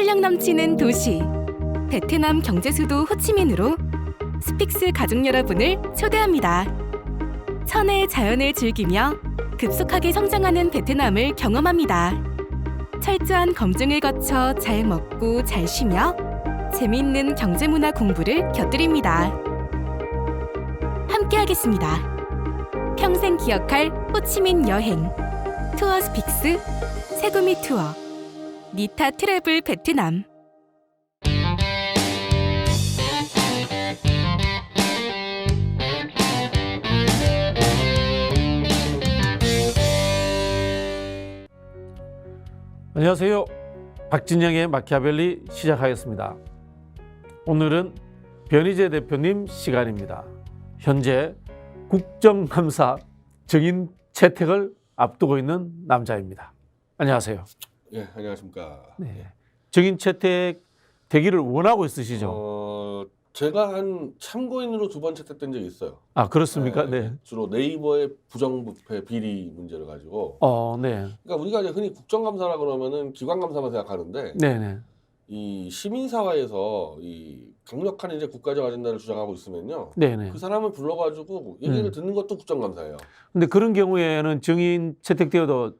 활력 넘치는 도시 베트남 경제 수도 호치민으로 스픽스 가족 여러분을 초대합니다. 천혜의 자연을 즐기며 급속하게 성장하는 베트남을 경험합니다. 철저한 검증을 거쳐 잘 먹고 잘 쉬며 재미있는 경제문화 공부를 곁들입니다. 함께하겠습니다. 평생 기억할 호치민 여행 투어 스픽스 세구미 투어 니타 트래블 베트남. 안녕하세요. 박진영의 마키아벨리 시작하겠습니다. 오늘은 변희재 대표님 시간입니다. 현재 국정감사 증인 채택을 앞두고 있는 남자입니다. 안녕하세요. 예, 안녕하십니까. 네. 증인 채택 되기를 원하고 있으시죠? 제가 한 참고인으로 2번 채택된 적이 있어요. 아, 그렇습니까? 네. 주로 네이버의 부정부패 비리 문제를 가지고. 네. 그러니까 우리가 이제 흔히 국정감사라 그러면은 기관감사만 생각하는데, 네네. 이 시민사회에서 이 강력한 이제 국가적 아젠다를 주장하고 있으면요, 네네. 그 사람을 불러가지고 얘기를 듣는 것도 국정감사예요. 근데 그런 경우에는 증인 채택되어도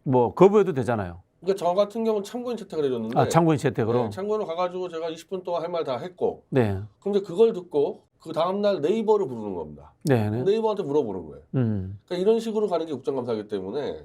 뭐 거부해도 되잖아요. 그러니까 저 같은 경우는 참고인 채택을 해줬는데, 아, 참고인 채택으로? 네, 참고인으로 가가지고 제가 20분 동안 할 말 다 했고, 네. 그럼 이제 그걸 듣고 그 다음날 네이버를 부르는 겁니다. 네네. 네이버한테 물어보는 거예요. 그러니까 이런 식으로 가는 게 국정감사이기 때문에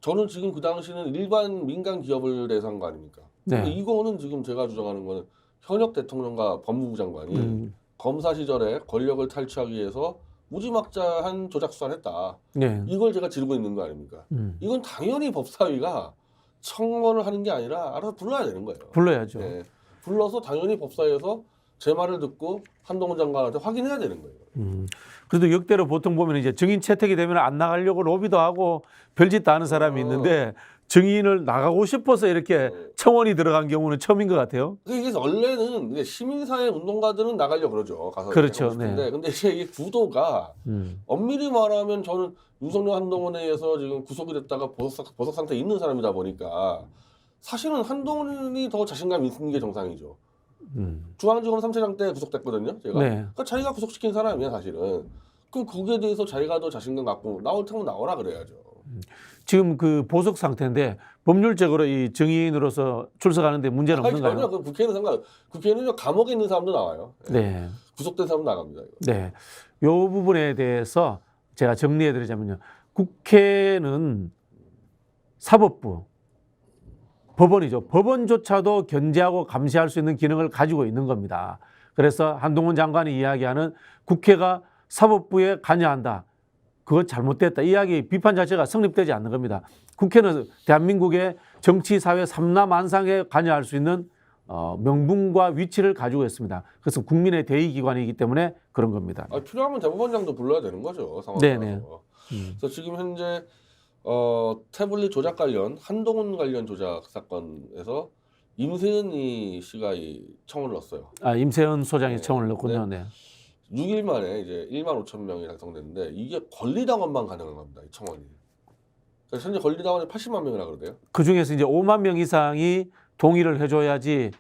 저는 지금 그 당시는 일반 민간 기업을 대상한 거 아닙니까? 네. 근데 이거는 지금 제가 주장하는 거는 현역 대통령과 법무부 장관이 검사 시절에 권력을 탈취하기 위해서 무지막지한 조작 수사를 했다. 네. 이걸 제가 지르고 있는 거 아닙니까? 이건 당연히 법사위가 청원을 하는 게 아니라 알아서 불러야 되는 거예요. 불러야죠. 네. 불러서 당연히 법사위에서 제 말을 듣고 한동훈 장관한테 확인해야 되는 거예요. 그래도 역대로 보통 보면 이제 증인 채택이 되면 안 나가려고 로비도 하고 별짓도 하는 사람이 있는데 증인을 나가고 싶어서 이렇게 청원이 들어간 경우는 처음인 것 같아요. 이게 원래는 이제 시민사회 운동가들은 나가려고 그러죠. 가서 그렇죠. 네. 근데 이제 이 구도가 엄밀히 말하면 저는 윤석열 한동훈에 의해서 지금 구속이 됐다가 보석 상태에 있는 사람이다 보니까 사실은 한동훈이 더 자신감 있는 게 정상이죠. 중앙지검 3차장 때 구속됐거든요. 제가. 네. 그러니까 자기가 구속시킨 사람이야 사실은. 그럼 거기에 대해서 자기가 더 자신감 갖고 나올 테면 나오라 그래야죠. 지금 그 보석 상태인데 법률적으로 이 증인으로서 출석하는데 문제는 없는가요? 전혀 그 국회의원은 국회의원은 감옥에 있는 사람도 나와요. 네. 구속된 사람도 나갑니다. 이거. 네. 요 부분에 대해서 제가 정리해 드리자면요. 국회는 사법부, 법원이죠. 법원조차도 견제하고 감시할 수 있는 기능을 가지고 있는 겁니다. 그래서 한동훈 장관이 이야기하는 국회가 사법부에 관여한다. 그건 잘못됐다. 이야기 비판 자체가 성립되지 않는 겁니다. 국회는 대한민국의 정치, 사회, 삼라만상에 관여할 수 있는 명분과 위치를 가지고 있습니다. 그래서 국민의 대의기관이기 때문에 그런 겁니다. 필요하면 대법원장도 불러야 되는 거죠. 네네. 그래서 지금 현재 태블릿 조작 관련 한동훈 관련 조작 사건에서 임세은 씨가 이 청원을 넣었어요. 아, 임세은 소장이 네. 청원을 넣었군요. 네. 6일 만에 이제 1만 5천 명이 작성됐는데 이게 권리당원만 가능한 겁니다. 이 청원이. 그래서 현재 권리당원이 80만 명이라 그러대요. 그 중에서 이제 5만 명 이상이 동의를 해줘야지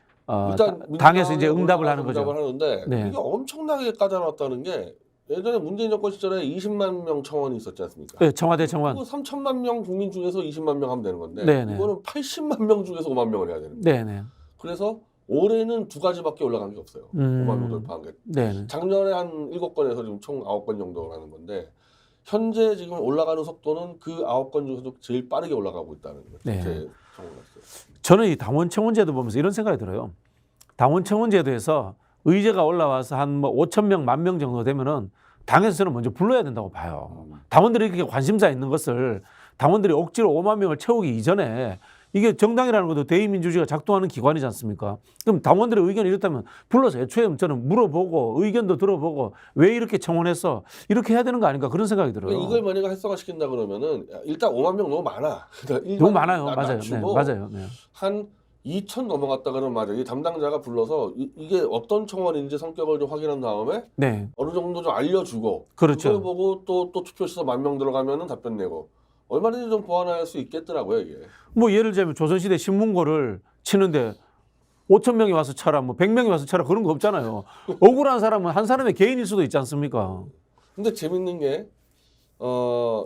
일단 당에서 이제 응답을 하는 거죠. 응답을 하는데 네. 이게 엄청나게 까다롭다는 게 예전에 문재인 정권 시절에 20만 명 청원이 있었지 않습니까? 네, 청와대 청원. 그거 3천만 명 국민 중에서 20만 명 하면 되는 건데 네네. 이거는 80만 명 중에서 5만 명을 해야 되는 거예요. 네네. 그래서 올해는 2가지밖에 올라간 게 없어요. 5만 명 돌파한 게. 네네. 작년에 한 7건에서 지금 총 9건 정도라는 건데 현재 지금 올라가는 속도는 그 9건 중에서도 제일 빠르게 올라가고 있다는 거죠. 네. 제 청원했어요. 저는 이 당원 청원제도 보면서 이런 생각이 들어요. 당원 청원제도에서 의제가 올라와서 한 뭐 5천 명, 1만 명 정도 되면은 당에서는 먼저 불러야 된다고 봐요. 당원들이 이렇게 관심사 있는 것을 당원들이 억지로 5만 명을 채우기 이전에 이게 정당이라는 것도 대의민주주의가 작동하는 기관이지 않습니까? 그럼 당원들의 의견이 이렇다면 불러서 애초에 저는 물어보고 의견도 들어보고 왜 이렇게 청원했어? 이렇게 해야 되는 거 아닌가 그런 생각이 들어요. 그러니까 이걸 만약에 활성화시킨다 그러면은 일단 5만 명 너무 많아. 그러니까 너무 많아요. 맞아요. 네, 맞아요. 네. 한 2천 넘어갔다 그러면 맞아요. 이 담당자가 불러서 이게 어떤 청원인지 성격을 좀 확인한 다음에 네. 어느 정도 좀 알려주고 그렇죠. 그걸 보고 또 투표시서 1만 명 들어가면은 답변 내고 얼마든지 좀 보완할 수 있겠더라고요 이게. 뭐 예를 들면 조선시대 신문고를 치는데 5,000명이 와서 쳐라, 뭐 100명이 와서 쳐라 그런 거 없잖아요. 억울한 사람은 한 사람의 개인일 수도 있지 않습니까? 근데 재밌는 게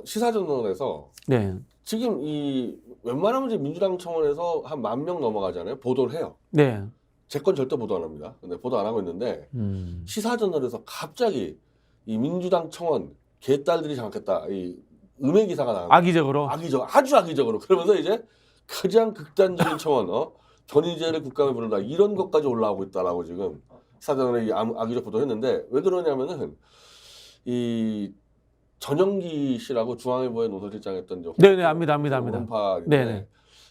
시사저널에서 네, 지금 이 웬만하면 이제 민주당 청원에서 한 10,000명 넘어가잖아요. 보도를 해요. 네, 제 건 절대 보도 안 합니다. 근데 보도 안 하고 있는데 시사저널에서 갑자기 이 민주당 청원 개딸들이 장악했다. 이 음해 기사가 나와요. 악의적으로. 아주 악의적으로. 그러면서 이제 가장 극단적인 청원, 전의제를 국감에 부른다. 이런 것까지 올라오고 있다라고 지금 시사저널에 이 악의적 보도를 했는데 왜 그러냐면은 이 전영기 씨라고 중앙일보에 노설실장했던 네네, 압니다. 원파인데 네네.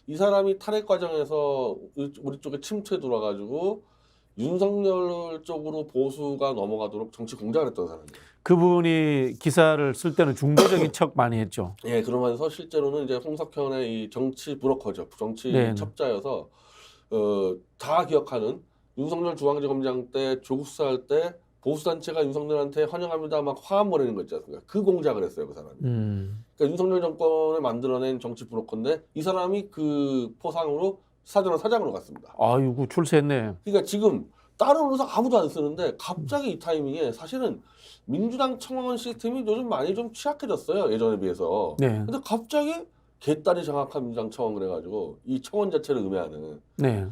이 사람이 탄핵 과정에서 우리 쪽에 침투에 들어와가지고 윤석열 쪽으로 보수가 넘어가도록 정치 공작을 했던 사람이에요. 그분이 기사를 쓸 때는 중도적인 척 많이 했죠. 예, 그러면서 실제로는 이제 홍석현의 이 정치 브로커죠, 정치 네네. 첩자여서 다 기억하는 윤석열 중앙지검장 때 조국 수사할 때 보수단체가 윤석열한테 환영합니다 막 화환 보내는 거 있지 않습니까? 그 공작을 했어요, 그 사람이. 그러니까 윤석열 정권을 만들어낸 정치 브로커인데 이 사람이 그 포상으로 사장으로 갔습니다. 아이고 출세했네. 그러니까 지금 다른 의사 아무도 안 쓰는데 갑자기 이 타이밍에 사실은 민주당 청원 시스템이 요즘 많이 좀 취약해졌어요, 예전에 비해서. 네, 근데 갑자기 개딸이 장악한 민주당 청원 그래가지고 이 청원 자체를 음해하는. 네,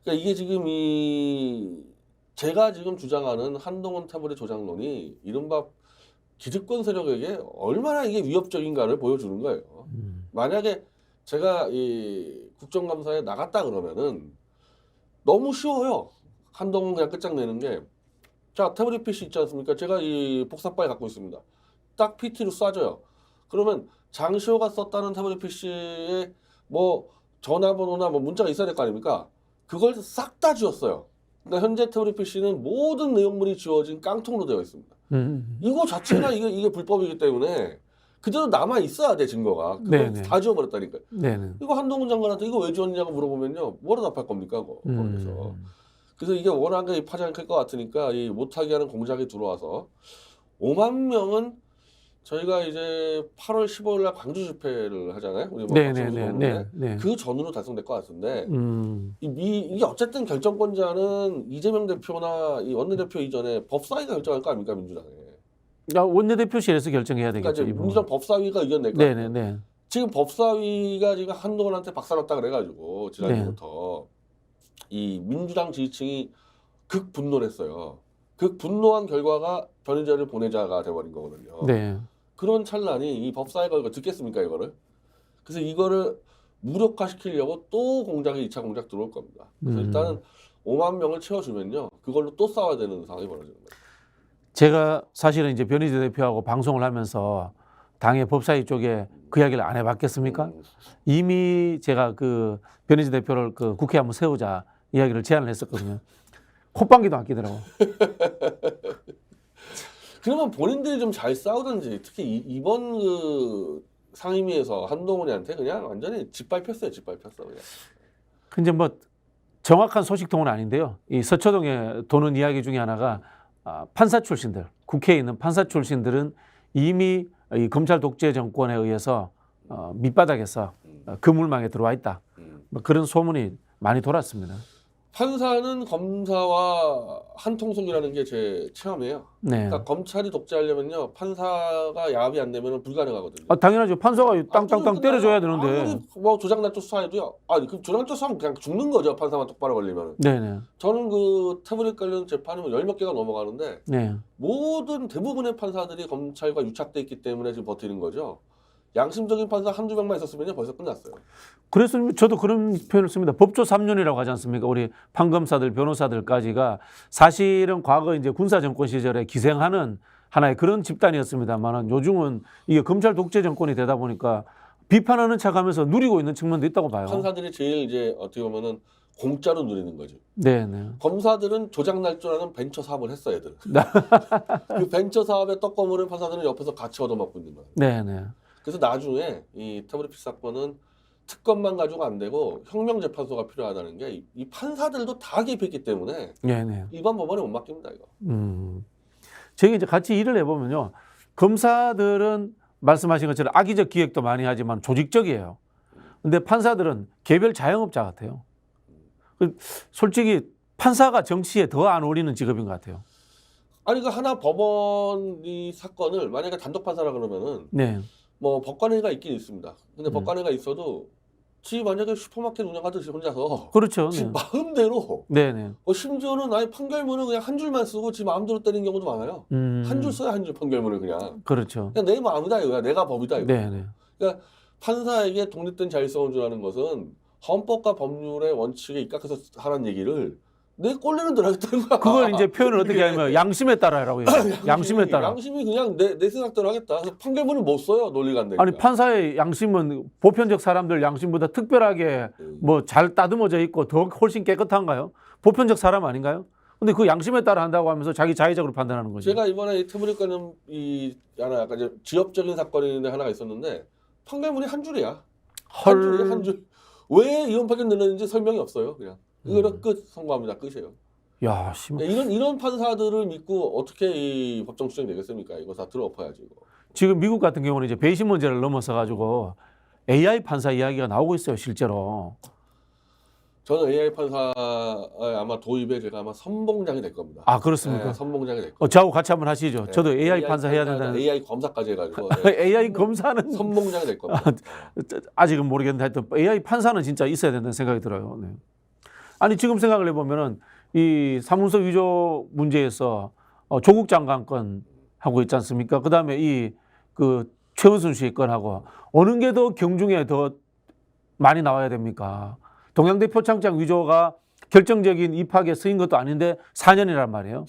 그러니까 이게 지금 제가 지금 주장하는 한동훈 태블릿 조작론이 이른바 기득권 세력에게 얼마나 이게 위협적인가를 보여주는 거예요. 만약에 제가 이 국정감사에 나갔다 그러면은 너무 쉬워요. 한동훈 그냥 끝장내는 게. 자, 태블릿 PC 있지 않습니까? 제가 이 복사 파일 갖고 있습니다. 딱 PT로 쏴줘요. 그러면 장시호가 썼다는 태블릿 PC에 뭐 전화번호나 뭐 문자가 있어야 될 거 아닙니까? 그걸 싹 다 지웠어요. 그러니까 현재 태블릿 PC는 모든 내용물이 지워진 깡통으로 되어 있습니다. 이거 자체가 이게 불법이기 때문에 그대로 남아 있어야 돼, 증거가. 그걸 다 지워버렸다니까요. 네네. 이거 한동훈 장관한테 이거 왜 지웠냐고 물어보면요, 뭐라 답할 겁니까, 그거. 그래서 이게 워낙에 파장이 클 것 같으니까 이 못하게 하는 공작이 들어와서 5만 명은 저희가 이제 8월 15일 날 광주 집회를 하잖아요. 우리 뭐 네네네. 그 전으로 달성될 것 같은데 이게 어쨌든 결정권자는 이재명 대표나 이 원내대표 이전에 법사위가 결정할 거 아닙니까, 민주당에. 원내대표실에서 결정해야 되겠죠. 그러니까 민주당 법사위가 의견 낼 거예요. 네네네. 지금 법사위가 지금 한동훈한테 박살났다 그래가지고 지난주부터 이 민주당 지지층이 극분노를 했어요. 극분노한 결과가 변희재를 보내자가 돼버린 거거든요. 네. 그런 찰나니 이 법사위가 이거 듣겠습니까, 이거를? 그래서 이거를 무력화시키려고 또 공작이 2차 공작 들어올 겁니다. 그래서 일단은 5만 명을 채워주면요, 그걸로 또 싸워야 되는 상황이 벌어지는 거예요. 제가 사실은 이제 변희재 대표하고 방송을 하면서 당의 법사위 쪽에 그 이야기를 안 해봤겠습니까? 이미 제가 그 변희재 대표를 그 국회에 한번 세우자 이야기를 제안을 했었거든요. 콧방귀도 안 끼더라고. 그러면 본인들이 좀 잘 싸우든지, 특히 이번 그 상임위에서 한동훈이한테 그냥 완전히 짓밟혔어요, 그냥. 근데 뭐 정확한 소식통은 아닌데요. 이 서초동에 도는 이야기 중에 하나가 판사 출신들, 국회에 있는 판사 출신들은 이미 이 검찰 독재 정권에 의해서 밑바닥에서 그물망에 들어와 있다. 뭐 그런 소문이 많이 돌았습니다. 판사는 검사와 한통속이라는 게 제 체험이에요. 네. 그러니까 검찰이 독재하려면요, 판사가 야합이 안 되면 불가능하거든요. 당연하죠. 판사가 땅땅땅 때려줘야 되는데. 아무리 뭐 조작날조 수사해도요. 그 조작날조 수사하면 그냥 죽는 거죠, 판사만 똑바로 걸리면. 네네. 저는 그 태블릿 관련 재판이 10몇 개가 넘어가는데 네. 대부분의 판사들이 검찰과 유착돼 있기 때문에 지금 버티는 거죠. 양심적인 판사 한두 명만 있었으면 벌써 끝났어요. 그래서 저도 그런 표현을 씁니다. 법조 3륜이라고 하지 않습니까? 우리 판검사들, 변호사들까지가 사실은 과거 이제 군사 정권 시절에 기생하는 하나의 그런 집단이었습니다만은 요즘은 이게 검찰 독재 정권이 되다 보니까 비판하는 척하면서 누리고 있는 측면도 있다고 봐요. 판사들이 제일 이제 어떻게 보면은 공짜로 누리는 거죠. 네네. 검사들은 조작날조라는 벤처 사업을 했어, 애들은. 그 벤처 사업의 떡고물을 판사들은 옆에서 같이 얻어먹고 있는 거예요. 네네. 그래서 나중에 이 태블릿 PC 사건은 특검만 가지고 안 되고 혁명재판소가 필요하다는 게 이 판사들도 다 개입했기 때문에 네네. 일반 법원에 못 맡깁니다, 이거. 저희 이제 같이 일을 해보면요. 검사들은 말씀하신 것처럼 악의적 기획도 많이 하지만 조직적이에요. 근데 판사들은 개별 자영업자 같아요. 솔직히 판사가 정치에 더 안 어울리는 직업인 것 같아요. 아니 그 하나 법원이 사건을 만약에 단독 판사라 그러면은 네. 뭐 법관회의가 있긴 있습니다. 근데 법관회의가 있어도 지 만약에 슈퍼마켓 운영하듯이 혼자서 그렇죠. 지 네. 마음대로 네네. 심지어는 아예 판결문을 그냥 한 줄만 쓰고 지 마음대로 때리는 경우도 많아요. 한 줄 써야 한 줄 판결문을 그냥 그렇죠. 내 마음이다 이거야. 내가 법이다 이거. 네네. 그러니까 판사에게 독립된 자율성을 주라는 것은 헌법과 법률의 원칙에 입각해서 하라는 얘기를 내 꼴리는 대로 하겠다는 거야. 그걸 이제 표현을 어떻게 하냐면 양심에 따라라고 해요. 양심에 따라. 양심이 그냥 내 생각대로 하겠다. 그래서 판결문을 못 써요. 논리가 안 되니까. 아니 판사의 양심은 보편적 사람들 양심보다 특별하게 뭐 잘 따듬어져 있고 더 훨씬 깨끗한가요? 보편적 사람 아닌가요? 근데 그 양심에 따라 한다고 하면서 자기 자의적으로 판단하는 거죠. 제가 이번에 태블릿과는 이 하나 약간 이제 지역적인 사건인데 하나가 있었는데 판결문이 한 줄이야. 한 줄이야 한 줄. 왜 이혼 판결 내렸는지 설명이 없어요. 그냥 이거는 끝 선고합니다. 끝이에요. 야, 이런 판사들을 믿고 어떻게 이 법정 추정이 되겠습니까? 이거 다 들어엎어야지 이거. 지금 미국 같은 경우는 이제 배신 문제를 넘어서 가지고 AI 판사 이야기가 나오고 있어요, 실제로. 저는 AI 판사의 아마 도입에 제가 아마 선봉장이 될 겁니다. 아, 그렇습니까? 네, 선봉장이 될 겁니다. 저하고 같이 한번 하시죠. 네, 저도 AI 판사 해야 된다는. AI 검사까지 해가지고 네. AI 검사는 선봉장이 될 겁니다. 아직은 모르겠는데 하여튼 AI 판사는 진짜 있어야 된다는 생각이 들어요. 네. 아니 지금 생각을 해보면은 이 사문서 위조 문제에서 조국 장관 건 하고 있지 않습니까? 그 다음에 이 그 최은순 씨 건하고 어느 게 더 경중에 더 많이 나와야 됩니까? 동양대 표창장 위조가 결정적인 입학에 쓰인 것도 아닌데 4년이란 말이에요.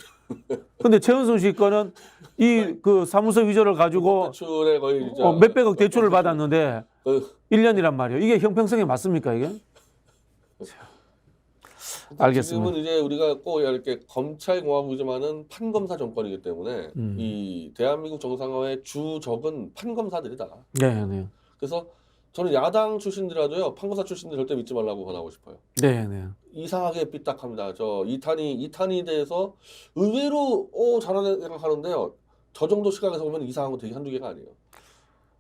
근데 최은순 씨 건은 이 그 사무소 위조를 가지고 대출에 거의 몇백억 대출을 받았는데 1년이란 말이에요. 이게 형평성에 맞습니까 이게? 알겠습니다. 지금은 이제 우리가 꼭 이렇게 검찰공화국이지만은 판검사 정권이기 때문에 이 대한민국 정상화의 주적은 판검사들이다. 네, 네. 그래서 저는 야당 출신들이라도요 판검사 출신들 절대 믿지 말라고 권하고 싶어요. 네, 네. 이상하게 삐딱합니다. 저 이탄이 대해서 의외로 잘하는 생각하는데요. 저 정도 시각에서 보면 이상한 거 되게 한두 개가 아니에요.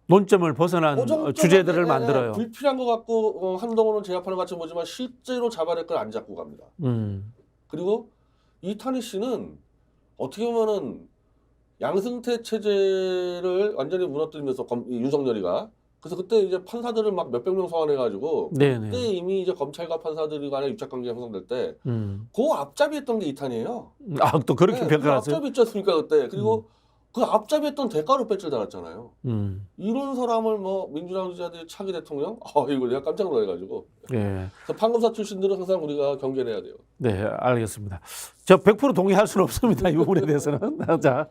논점을 벗어난 주제들을 만들어요. 불필요한 것 같고 한동훈은 제압하는 것 같이 보지만 실제로 잡아야 될 걸 안 잡고 갑니다. 그리고 이탄희 씨는 어떻게 보면은 양승태 체제를 완전히 무너뜨리면서 윤석열이가 그래서 그때 이제 판사들을 막 몇백 명 소환해가지고 네네. 그때 이미 이제 검찰과 판사들이 간의 유착관계가 형성될 때 그 앞잡이했던 게 이탄이에요. 아, 또 그렇게 네, 평가하세요? 앞잡이 있지 않습니까 그때. 그리고 그 앞잡이했던 대가로 배출 달았잖아요. 이런 사람을 뭐 민주당 지지자들이 차기 대통령? 이거 내가 깜짝 놀라가지고. 네. 그래서 판검사 출신들은 항상 우리가 경계를 해야 돼요. 네, 알겠습니다. 저 100% 동의할 수는 없습니다. 이 부분에 대해서는. 자,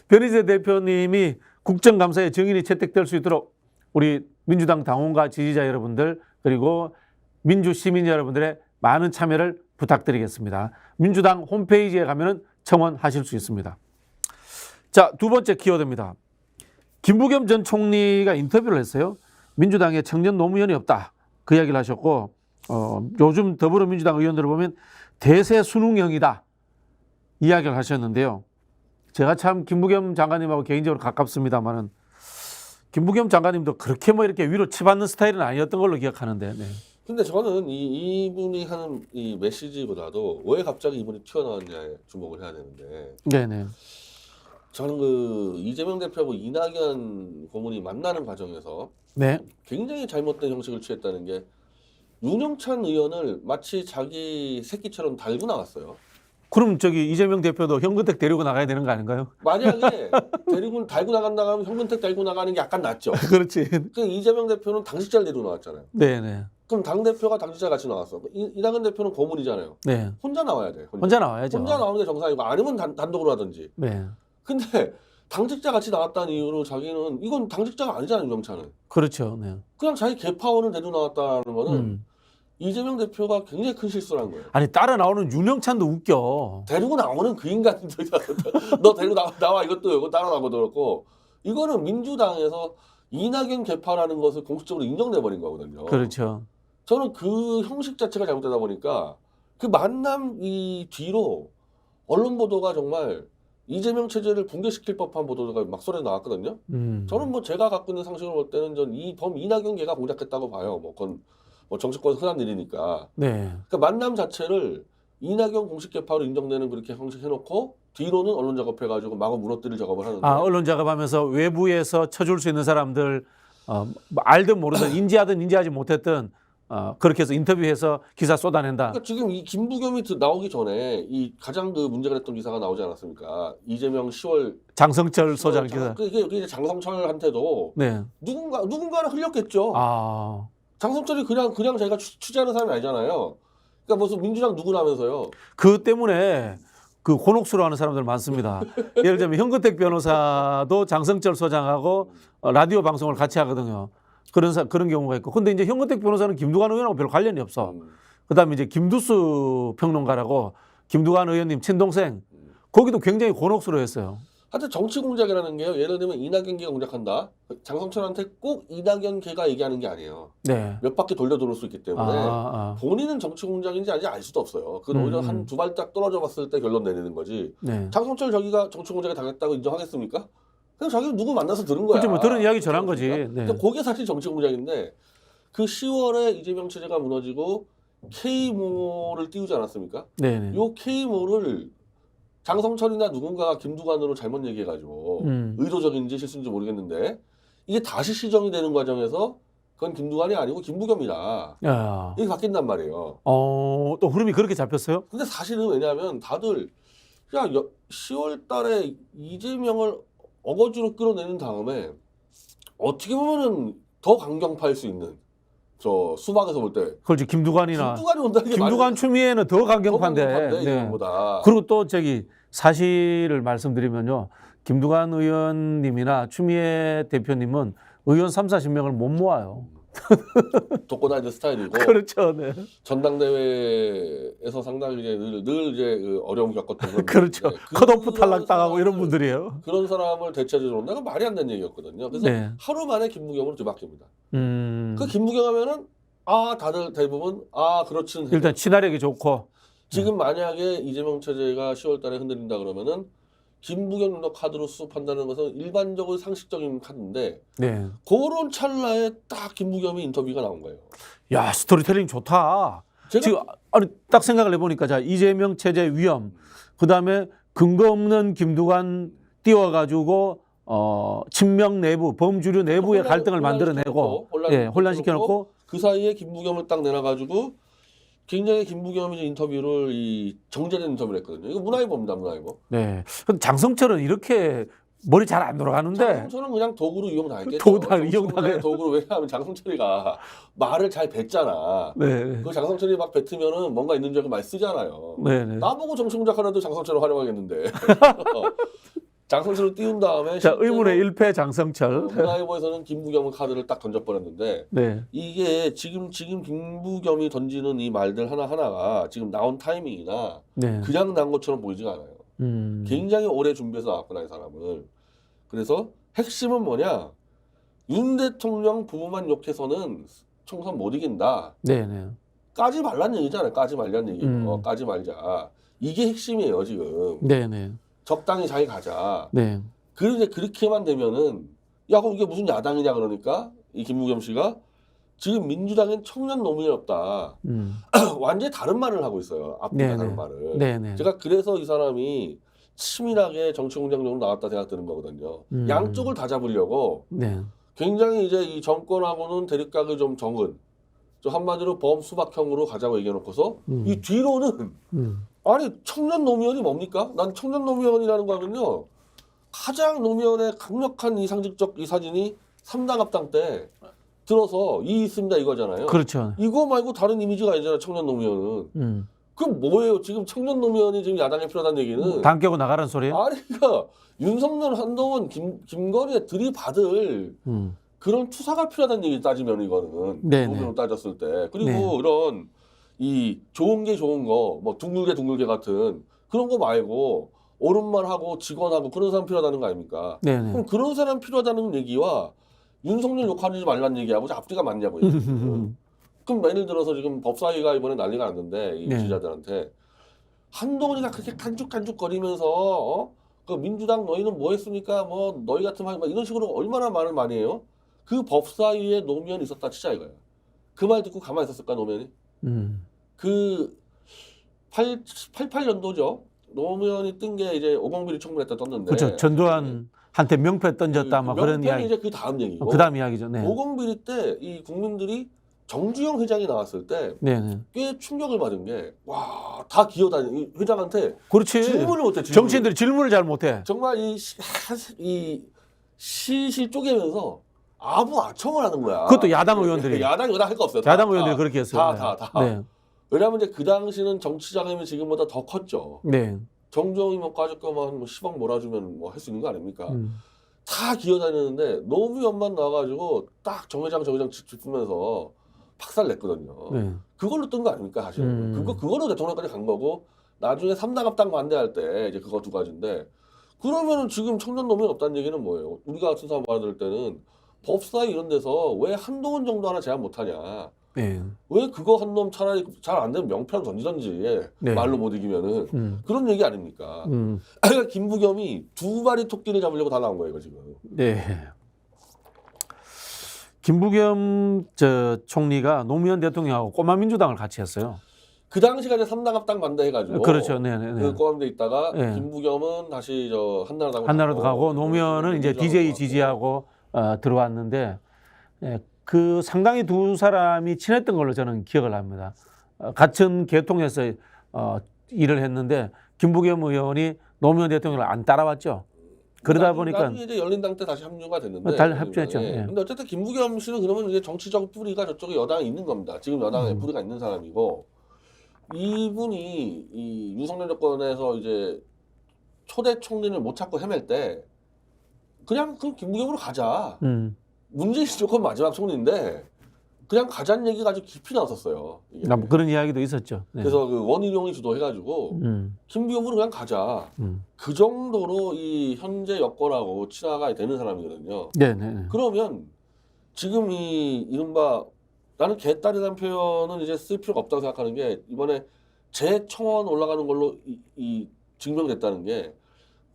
변희재 대표님이 국정감사에 증인이 채택될 수 있도록 우리 민주당 당원과 지지자 여러분들 그리고 민주 시민 여러분들의 많은 참여를 부탁드리겠습니다. 민주당 홈페이지에 가면은 청원하실 수 있습니다. 자, 두 번째 키워드입니다. 김부겸 전 총리가 인터뷰를 했어요. 민주당에 청년 노무현이 없다. 그 이야기를 하셨고 요즘 더불어민주당 의원들을 보면 대세 순응형이다. 이야기를 하셨는데요. 제가 참 김부겸 장관님하고 개인적으로 가깝습니다만은 김부겸 장관님도 그렇게 뭐 이렇게 위로 치받는 스타일은 아니었던 걸로 기억하는데. 네. 근데 저는 이분이 하는 이 메시지보다도 왜 갑자기 이분이 튀어나왔냐에 주목을 해야 되는데. 네네. 저는 그 이재명 대표하고 이낙연 고문이 만나는 과정에서 네. 굉장히 잘못된 형식을 취했다는 게 윤영찬 의원을 마치 자기 새끼처럼 달고 나갔어요. 그럼 저기 이재명 대표도 현근택 데리고 나가야 되는 거 아닌가요? 만약에 달고 나간다 하면 현근택 달고 나가는 게 약간 낫죠. 그렇지. 그 이재명 대표는 당직자를 데리고 나왔잖아요. 네네. 그럼 당대표가 당직자 같이 나왔어. 이낙연 대표는 고문이잖아요. 네. 혼자 나와야 돼. 혼자 나와야죠. 혼자 나오는 게 정상이고 아니면 단독으로 하든지. 네. 근데 당직자 같이 나왔다는 이유로 자기는 이건 당직자가 아니잖아요. 윤영찬은. 그렇죠. 네. 그냥 자기 개파원을 데리고 나왔다는 거는 이재명 대표가 굉장히 큰 실수를 한 거예요. 아니 따라 나오는 윤영찬도 웃겨. 데리고 나오는 그 인간들 너 데리고 나와 이것도 이거 따라 나고도 그렇고 이거는 민주당에서 이낙연 개파라는 것을 공식적으로 인정돼 버린 거거든요. 그렇죠. 저는 그 형식 자체가 잘못되다 보니까 그 만남 이 뒤로 언론 보도가 정말 이재명 체제를 붕괴시킬 법한 보도가 막 쏟아 나왔거든요. 저는 뭐 제가 갖고 있는 상식을 볼 때는 전 이 이낙연계가 공작했다고 봐요. 뭐 그건 뭐 정치권에서 흔한 일이니까. 네. 그러니까 만남 자체를 이낙연 공식 개파로 인정되는 그렇게 형식 해놓고 뒤로는 언론 작업해가지고 마구 무너뜨릴 작업을 하는데. 언론 작업하면서 외부에서 쳐줄 수 있는 사람들 뭐 알든 모르든 인지하든 인지하지 못했든 그렇게 해서 인터뷰해서 기사 쏟아낸다. 그러니까 지금 이 김부겸이 나오기 전에 이 가장 그 문제가 됐던 기사가 나오지 않았습니까? 이재명 10월 장성철 소장 기사. 그게 장성철한테도 네. 누군가는 흘렸겠죠. 아. 장성철이 그냥 자기가 취재하는 사람이 아니잖아요. 그러니까 무슨 민주당 누구라면서요. 그 때문에 그 곤혹스러워 하는 사람들 많습니다. 예를 들면 현근택 변호사도 장성철 소장하고 라디오 방송을 같이 하거든요. 그런 경우가 있고. 근데 이제 현근택 변호사는 김두관 의원하고 별 관련이 없어. 그다음에 이제 김두수 평론가라고 김두관 의원님 친동생 거기도 굉장히 곤혹스러워했어요. 하여튼 정치 공작이라는 게요. 예를 들면 이낙연계가 공작한다. 장성철한테 꼭 이낙연계가 얘기하는 게 아니에요. 네. 몇 바퀴 돌려 들을 수 있기 때문에 본인은 정치 공작인지 아닌지 알 수도 없어요. 그건 오히려 한 두 발짝 떨어져 봤을 때 결론 내리는 거지. 네. 장성철 저기가 정치 공작에 당했다고 인정하겠습니까? 그냥 자기가 누구 만나서 들은 거야. 그렇죠. 뭐 들은 이야기 전한 거지. 네. 그러니까 그게 사실 정치 공작인데 그 10월에 이재명 체제가 무너지고 K모를 띄우지 않았습니까? 네. 요 K모를 장성철이나 누군가가 김두관으로 잘못 얘기해가지고 의도적인지 실수인지 모르겠는데 이게 다시 시정이 되는 과정에서 그건 김두관이 아니고 김부겸이다. 야. 이게 바뀐단 말이에요. 또 흐름이 그렇게 잡혔어요? 근데 사실은 왜냐하면 다들 야 10월 달에 이재명을 어거지로 끌어내는 다음에 어떻게 보면은 더 강경파일 수 있는 저 수박에서 볼 때 그렇지. 김두관이 온다는 게 김두관 추미애는 더 강경파인데. 네. 그리고 또 사실을 말씀드리면요. 김두관 의원님이나 추미애 대표님은 의원 3, 40명을 못 모아요. 독고다니는 스타일이고. 그렇죠. 네. 전당대회에서 상당히 이제 늘 이제 그 어려움 겪었던 그런 그렇죠. 컷오프 탈락당하고 이런 분들이에요. 그런 사람을 대체적으로 온다는 건 말이 안 되는 얘기였거든요. 그래서 네. 하루 만에 김부겸으로 뒤바뀝니다. 그 그 김부겸 하면은 다들 대부분 그렇지는 일단 친화력이 좋고 지금 만약에 이재명 체제가 10월 달에 흔들린다 그러면은 김부겸 정도 카드로 수습한다는 것은 일반적으로 상식적인 카드인데 네. 그런 찰나에 딱 김부겸이 인터뷰가 나온 거예요. 야, 스토리텔링 좋다. 지금 딱 생각을 해보니까 이재명 체제 위험, 그다음에 근거 없는 김두관 띄워가지고 친명 내부, 범주류 내부의 갈등을 만들어내고 혼란시켜놓고 그 사이에 김부겸을 딱 내놔가지고 굉장히 김부겸이 인터뷰를 정제된 인터뷰를 했거든요. 이거 문화일보입니다, 문화일보. 네. 근데 장성철은 이렇게 머리 잘 안 돌아가는데. 장성철은 그냥 도구로 이용당했겠죠. 도구로 왜냐하면 장성철이가 말을 잘 뱉잖아. 네. 그 장성철이 막 뱉으면은 뭔가 있는 줄 알고 많이 쓰잖아요. 네. 나보고 정치 공작하라도 장성철을 활용하겠는데. 장성철을 띄운 다음에 의문의 1패 장성철. 문화일보에서는 김부겸의 카드를 딱 던져버렸는데 네. 이게 지금 김부겸이 던지는 이 말들 하나하나가 지금 나온 타이밍이나 그냥 난 것처럼 보이지가 않아요. 굉장히 오래 준비해서 나왔구나 이 사람을. 그래서 핵심은 뭐냐? 윤 대통령 부부만 욕해서는 총선 못 이긴다. 네네. 까지 말란 얘기잖아요. 까지 말란 얘기. 까지 말자. 이게 핵심이에요 지금. 네네. 적당히 잘 가자. 네. 그런데 그렇게만 되면은 그럼 이게 무슨 야당이냐 그러니까 이 김부겸 씨가 지금 민주당엔 청년 노무현이 없다. 완전히 다른 말을 하고 있어요. 앞뒤가 다른 말을. 네네. 제가 그래서 이 사람이 치밀하게 정치공작용으로 나왔다 생각 드는 거거든요. 양쪽을 다 잡으려고 굉장히 이제 이 정권하고는 대립각을 좀 적은 한마디로 범수박형으로 가자고 얘기해놓고서 이 뒤로는 아니 청년 노무현이 뭡니까? 난 청년 노무현이라는 거 하면요 가장 노무현의 강력한 이상직적 이 사진이 3당 합당 때 들어서 있습니다 이거잖아요. 그렇죠. 이거 말고 다른 이미지가 아니잖아요. 청년 노무현은. 그럼 뭐예요? 지금 청년 노무현이 지금 야당에 필요하다는 얘기는 당 깨고 나가라는 소리예요? 아니 그러니까 윤석열, 한동훈, 김건희에 들이받을 그런 투사가 필요하다는 얘기 따지면 이거는 노무현으로 따졌을 때 그리고 그런 이 좋은 게 좋은 거 뭐 둥글게 같은 그런 거 말고 옳은말 하고 직원하고 그런 사람 필요하다는 거 아닙니까? 그럼 그런 사람 필요하다는 얘기와 윤석열 욕하지 말라는 얘기하고 앞뒤가 맞냐고요. 그럼 예를 들어서 지금 법사위가 이번에 난리가 났는데 이 지지자들한테 한동훈이가 그렇게 깐죽깐죽거리면서 그 민주당 너희는 뭐 했습니까? 뭐 너희 같은 말 이런 식으로 얼마나 말을 많이 해요? 그 법사위에 노무현이 있었다 치자 이거예요. 그 말 듣고 가만히 있었을까 노무현이? 그 88년도죠. 노무현이 뜬 게 이제 오공비리 청문회 때 떴는데. 그렇죠. 전두환한테 명패 던졌다 막 그런 이야기. 이제 그 다음 얘기고. 그 다음 이야기죠. 네. 오공비리 때 이 국민들이 정주영 회장이 나왔을 때 꽤 충격을 받은 게 와, 다 기어다니 회장한테 그렇지. 질문을 못해. 정치인들이 질문을 잘 못해. 정말 이 시실 쪼개면서 아부아청을 하는 거야. 그것도 야당 의원들이. 야당 의원 할 거 없어요. 야당 의원들이 그렇게 했어요. 다. 네. 왜냐하면 이제 그 당시는 정치 자금이 지금보다 더 컸죠. 네. 정정이 뭐 까짓거만 뭐 10억 몰아주면 뭐 할 수 있는 거 아닙니까? 다 기어다니는데 노무현만 나와가지고 딱 정 회장 짚으면서 박살 냈거든요. 네. 그걸로 뜬 거 아닙니까 사실은. 그거로 대통령까지 간 거고 나중에 3당 합당 반대할 때 이제 그거 두 가지인데 그러면은 지금 청년 노무현 없다는 얘기는 뭐예요? 우리가 수사 받을 때는 법사위 이런 데서 왜 한동훈 정도 하나 제안 못하냐? 네. 왜 그거 한 놈 차라리 잘 안 되면 명패로 던지던지 네. 말로 못 이기면은 그런 얘기 아닙니까? 그러니까 김부겸이 두 마리 토끼를 잡으려고 다 나온 거예요, 이거 지금. 네. 김부겸 총리가 노무현 대통령하고 꼬마 민주당을 같이 했어요. 그 당시가 이제 3당 합당 반대해가지고. 그렇죠. 네네네. 그 꼬암돼 있다가 네. 김부겸은 다시 저 한나라도 가고 노무현은 이제 DJ 지지하고 들어왔는데 그 상당히 두 사람이 친했던 걸로 저는 기억을 합니다. 같은 계통에서 일을 했는데 김부겸 의원이 노무현 대통령을 안 따라왔죠. 그러다 보니까 나중에 이제 열린당 때 다시 합류가 됐는데. 달 합류했죠. 예. 근데 어쨌든 김부겸 씨는 그러면 이제 정치적 뿌리가 저쪽에 여당에 있는 겁니다. 지금 여당에 뿌리가 있는 사람이고 이분이 이 윤석열 정권에서 이제 초대 총리를 못 찾고 헤맬 때 그냥 그 김부겸으로 가자. 문재인 조건 마지막 총리인데 그냥 가자는 얘기가 아주 깊이 나왔었어요. 이게. 그런 이야기도 있었죠. 네. 그래서 그 원희룡이 주도해가지고 김부겸으로 그냥 가자. 그 정도로 이 현재 여권하고 친화가 되는 사람이거든요. 네네. 그러면 지금 이 이른바 나는 개딸이라는 표현은 이제 쓸 필요가 없다고 생각하는 게 이번에 재청원 올라가는 걸로 이 증명됐다는 게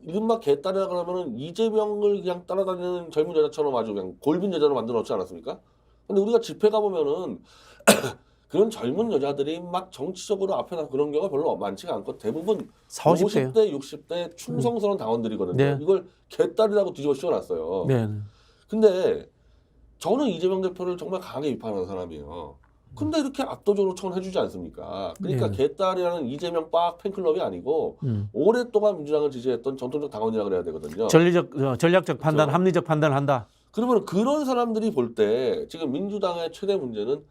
이른바 개딸이라 그러면은 이재명을 그냥 따라다니는 젊은 여자처럼 아주 그냥 골빈 여자로 만들어 놓지 않았습니까? 근데 우리가 집회 가보면은 그런 젊은 여자들이 막 정치적으로 앞에 나서 그런 경우가 별로 많지가 않고 대부분 40대요. 50대, 60대 충성스러운 당원들이거든요. 네. 이걸 개딸이라고 뒤집어 씌워놨어요. 네. 근데 저는 이재명 대표를 정말 강하게 비판하는 사람이에요. 근데 이렇게 압도적으로 청원해주지 않습니까? 그러니까 네. 개딸이라는 이재명 빡 팬클럽이 아니고 오랫동안 민주당을 지지했던 전통적 당원이라 그래야 되거든요. 전략적 판단, 그렇죠. 합리적 판단을 한다. 그러면 그런 사람들이 볼 때 지금 민주당의 최대 문제는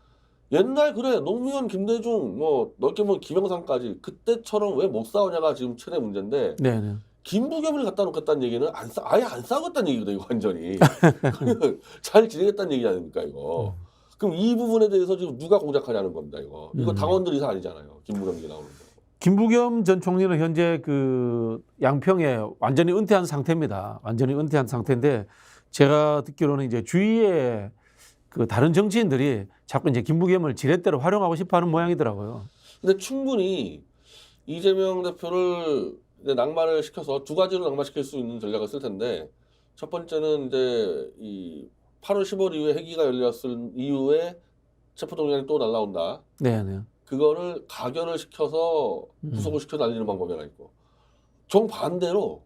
옛날 그래 노무현, 김대중 뭐 넓게 보면 김영삼까지 그때처럼 왜 못 싸우냐가 지금 최대 문제인데 네네. 김부겸을 갖다 놓겠다는 얘기는 아예 안 싸우겠다는 얘기거든요. 이거 완전히. 잘 지내겠다는 얘기 아닙니까 이거. 그럼 이 부분에 대해서 지금 누가 공작하냐는 겁니다. 이거 당원들이 다 아니잖아요. 김부겸 얘기 나오는 거. 김부겸 전 총리는 현재 그 양평에 완전히 은퇴한 상태입니다. 완전히 은퇴한 상태인데 제가 듣기로는 이제 주위에 그 다른 정치인들이 자꾸 이제 김부겸을 지렛대로 활용하고 싶어하는 모양이더라고요. 근데 충분히 이재명 대표를 이제 낙마를 시켜서 두 가지로 낙마시킬 수 있는 전략을 쓸 텐데 첫 번째는 이제 이 8월 15일 이후에 회기가 열렸을 이후에 체포동의안이 또 날라온다. 네네. 그거를 가결을 시켜서 구속을 시켜 날리는 방법이 하나 있고 정반대로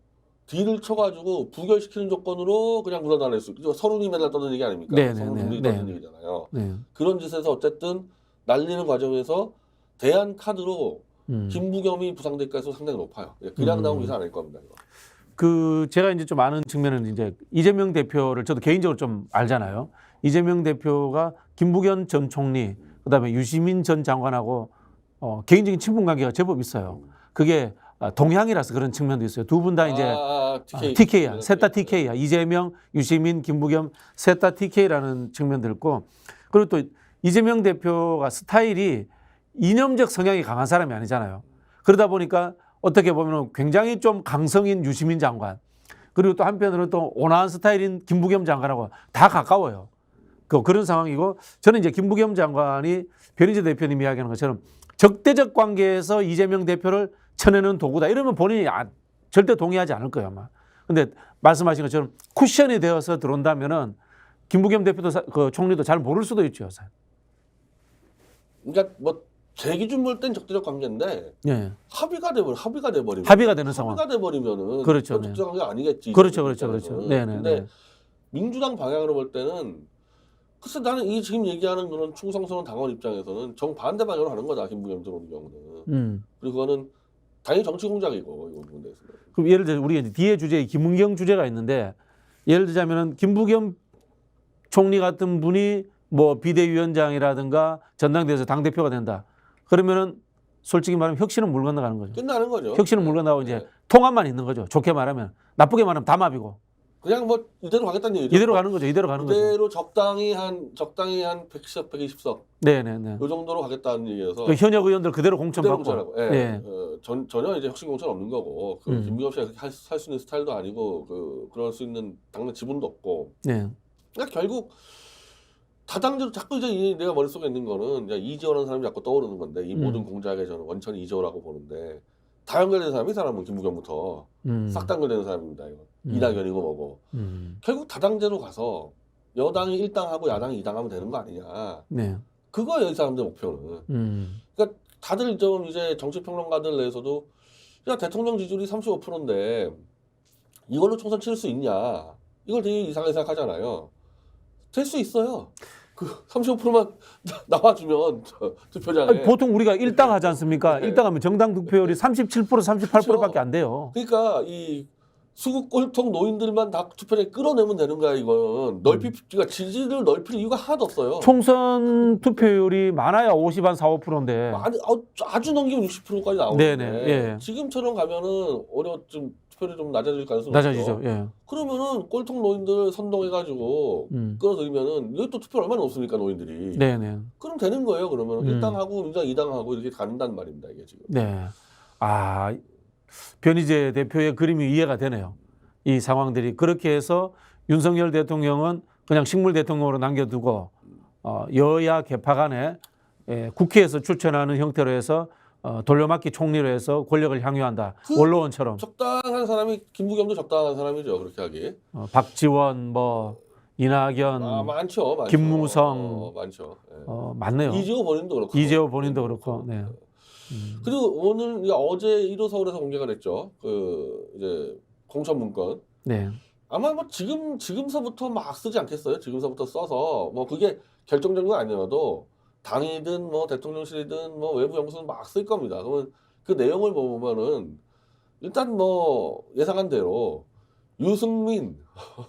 딜을 쳐가지고 부결시키는 조건으로 그냥 물러나낼 수 있고 서른이 맨날 떠는 얘기 아닙니까? 서른이 떠는 얘기잖아요. 네. 그런 짓에서 어쨌든 날리는 과정에서 대안 카드로 김부겸이 부상될까 해서 상당히 높아요. 그냥 나오면 이상 아닐 겁니다. 이거. 그 제가 이제 좀 아는 측면은 이제 이재명 대표를 저도 개인적으로 좀 알잖아요. 이재명 대표가 김부겸 전 총리, 그다음에 유시민 전 장관하고 개인적인 친분 관계가 제법 있어요. 그게 동향이라서 그런 측면도 있어요. 두 분 다 이제 TK야, 셋 다 TK야. 이재명, 유시민, 김부겸 셋 다 TK라는 측면도 있고, 그리고 또 이재명 대표가 스타일이 이념적 성향이 강한 사람이 아니잖아요. 그러다 보니까 어떻게 보면 굉장히 좀 강성인 유시민 장관, 그리고 또 한편으로는 또 온화한 스타일인 김부겸 장관하고 다 가까워요. 그런 상황이고, 저는 이제 김부겸 장관이 변희재 대표님이 이야기하는 것처럼 적대적 관계에서 이재명 대표를 쳐내는 도구다. 이러면 본인이 절대 동의하지 않을 거예요, 아마. 근데 말씀하신 것처럼 쿠션이 되어서 들어온다면은 김부겸 대표도 그 총리도 잘 모를 수도 있죠. 그러니까 뭐 제 기준 볼 땐 적대적 관계인데 예. 합의가 돼버리면 합의가 되는 상황. 합의가 돼버리면은 그렇죠, 그건 적대적 관계 아니겠지. 그렇죠. 네, 네, 근데 네. 민주당 방향으로 볼 때는 글쎄 나는 이 지금 얘기하는 그런 충성스러운 당원 입장에서는 정반대 방향으로 하는 거다. 김부겸 들어오는 경우는. 그리고 그거는 당연히 정치 공작이고 이 부분에 대해서는. 그럼 예를 들어 우리가 이제 뒤에 주제에 김은경 주제가 있는데 예를 들자면은 김부겸 총리 같은 분이 뭐 비대위원장이라든가 전당대회에서 당대표가 된다. 그러면은 솔직히 말하면 혁신은 물 건너가는 거죠. 끝나는 거죠. 혁신은 물 건너가고 네. 이제 통합만 있는 거죠. 좋게 말하면. 나쁘게 말하면 담합이고. 그냥 뭐 이대로 가겠다는 얘기죠. 이대로 가는 거죠. 이대로 가는 거죠. 이대로 적당히 한 110석, 120석 네네네. 이 정도로 가겠다는 얘기여서 그 현역 의원들 그대로 그대로 공천받고. 공천하고. 예. 예. 전혀 이제 혁신 공천 없는 거고 그 김부겸 씨가 할 수 있는 스타일도 아니고 그럴 수 있는 당내 지분도 없고. 네. 그러니까 결국 다당제로 자꾸 이제 내가 머릿속에 있는 거는 이제 이재호라는 사람이 자꾸 떠오르는 건데 이 모든 공작에 저는 원천이 이재호라고 보는데 다 연결된 사람이 이 사람은 김부겸부터 싹 다 연결되는 사람입니다. 이거. 이낙연이고 뭐고. 결국 다당제로 가서 여당이 1당하고 야당이 2당하면 되는 거 아니냐. 네. 그거예요, 이 사람들 목표는. 그러니까 다들 좀 이제 정치평론가들 내에서도 야 대통령 지지율이 35%인데 이걸로 총선 칠 수 있냐. 이걸 되게 이상하게 생각하잖아요. 될 수 있어요. 그 35%만 나와주면 투표장에. 아니, 보통 우리가 1당 하지 않습니까? 네. 1당 하면 정당 득표율이 37%, 38%밖에 안 돼요. 그러니까 이 수국 꼴통 노인들만 다 투표장에 끌어내면 되는 거야 이건. 그러니까 지지를 넓힐 이유가 하나도 없어요. 총선 투표율이 많아야 50, 한 4, 5%인데. 아주 넘기면 60%까지 나오는데 네네, 예. 지금처럼 가면은 좀 투표율이 좀 낮아질 가능성이 낮아지죠. 있죠. 예. 그러면은 꼴통 노인들 선동해가지고 끌어들이면은 이게 또 투표 얼마나 없습니까 노인들이. 네네. 그럼 되는 거예요. 그러면 1당하고 민주당 2당하고 이렇게 간단 말입니다 이게 지금. 네. 아, 변희재 대표의 그림이 이해가 되네요. 이 상황들이. 그렇게 해서 윤석열 대통령은 그냥 식물 대통령으로 남겨두고 여야 개파 간에 국회에서 추천하는 형태로 해서 돌려막기 총리로 해서 권력을 향유한다. 원로원처럼. 적당한 사람이 김부겸도 적당한 사람이죠. 그렇게 하기. 박지원, 뭐 이낙연, 많죠. 김무성, 많죠. 예. 많네요. 이재호 본인도 그렇고. 이재호 본인도 그렇고. 네. 그리고 어제 1호 서울에서 공개가 됐죠. 그 이제 공천 문건. 네. 아마 뭐 지금서부터 막 쓰지 않겠어요. 지금서부터 써서 뭐 그게 결정적인 건 아니어도 당이든 뭐 대통령실이든 뭐 외부 연구소는 막 쓸 겁니다. 그러면 그 내용을 보면은 일단 뭐 예상한 대로 유승민,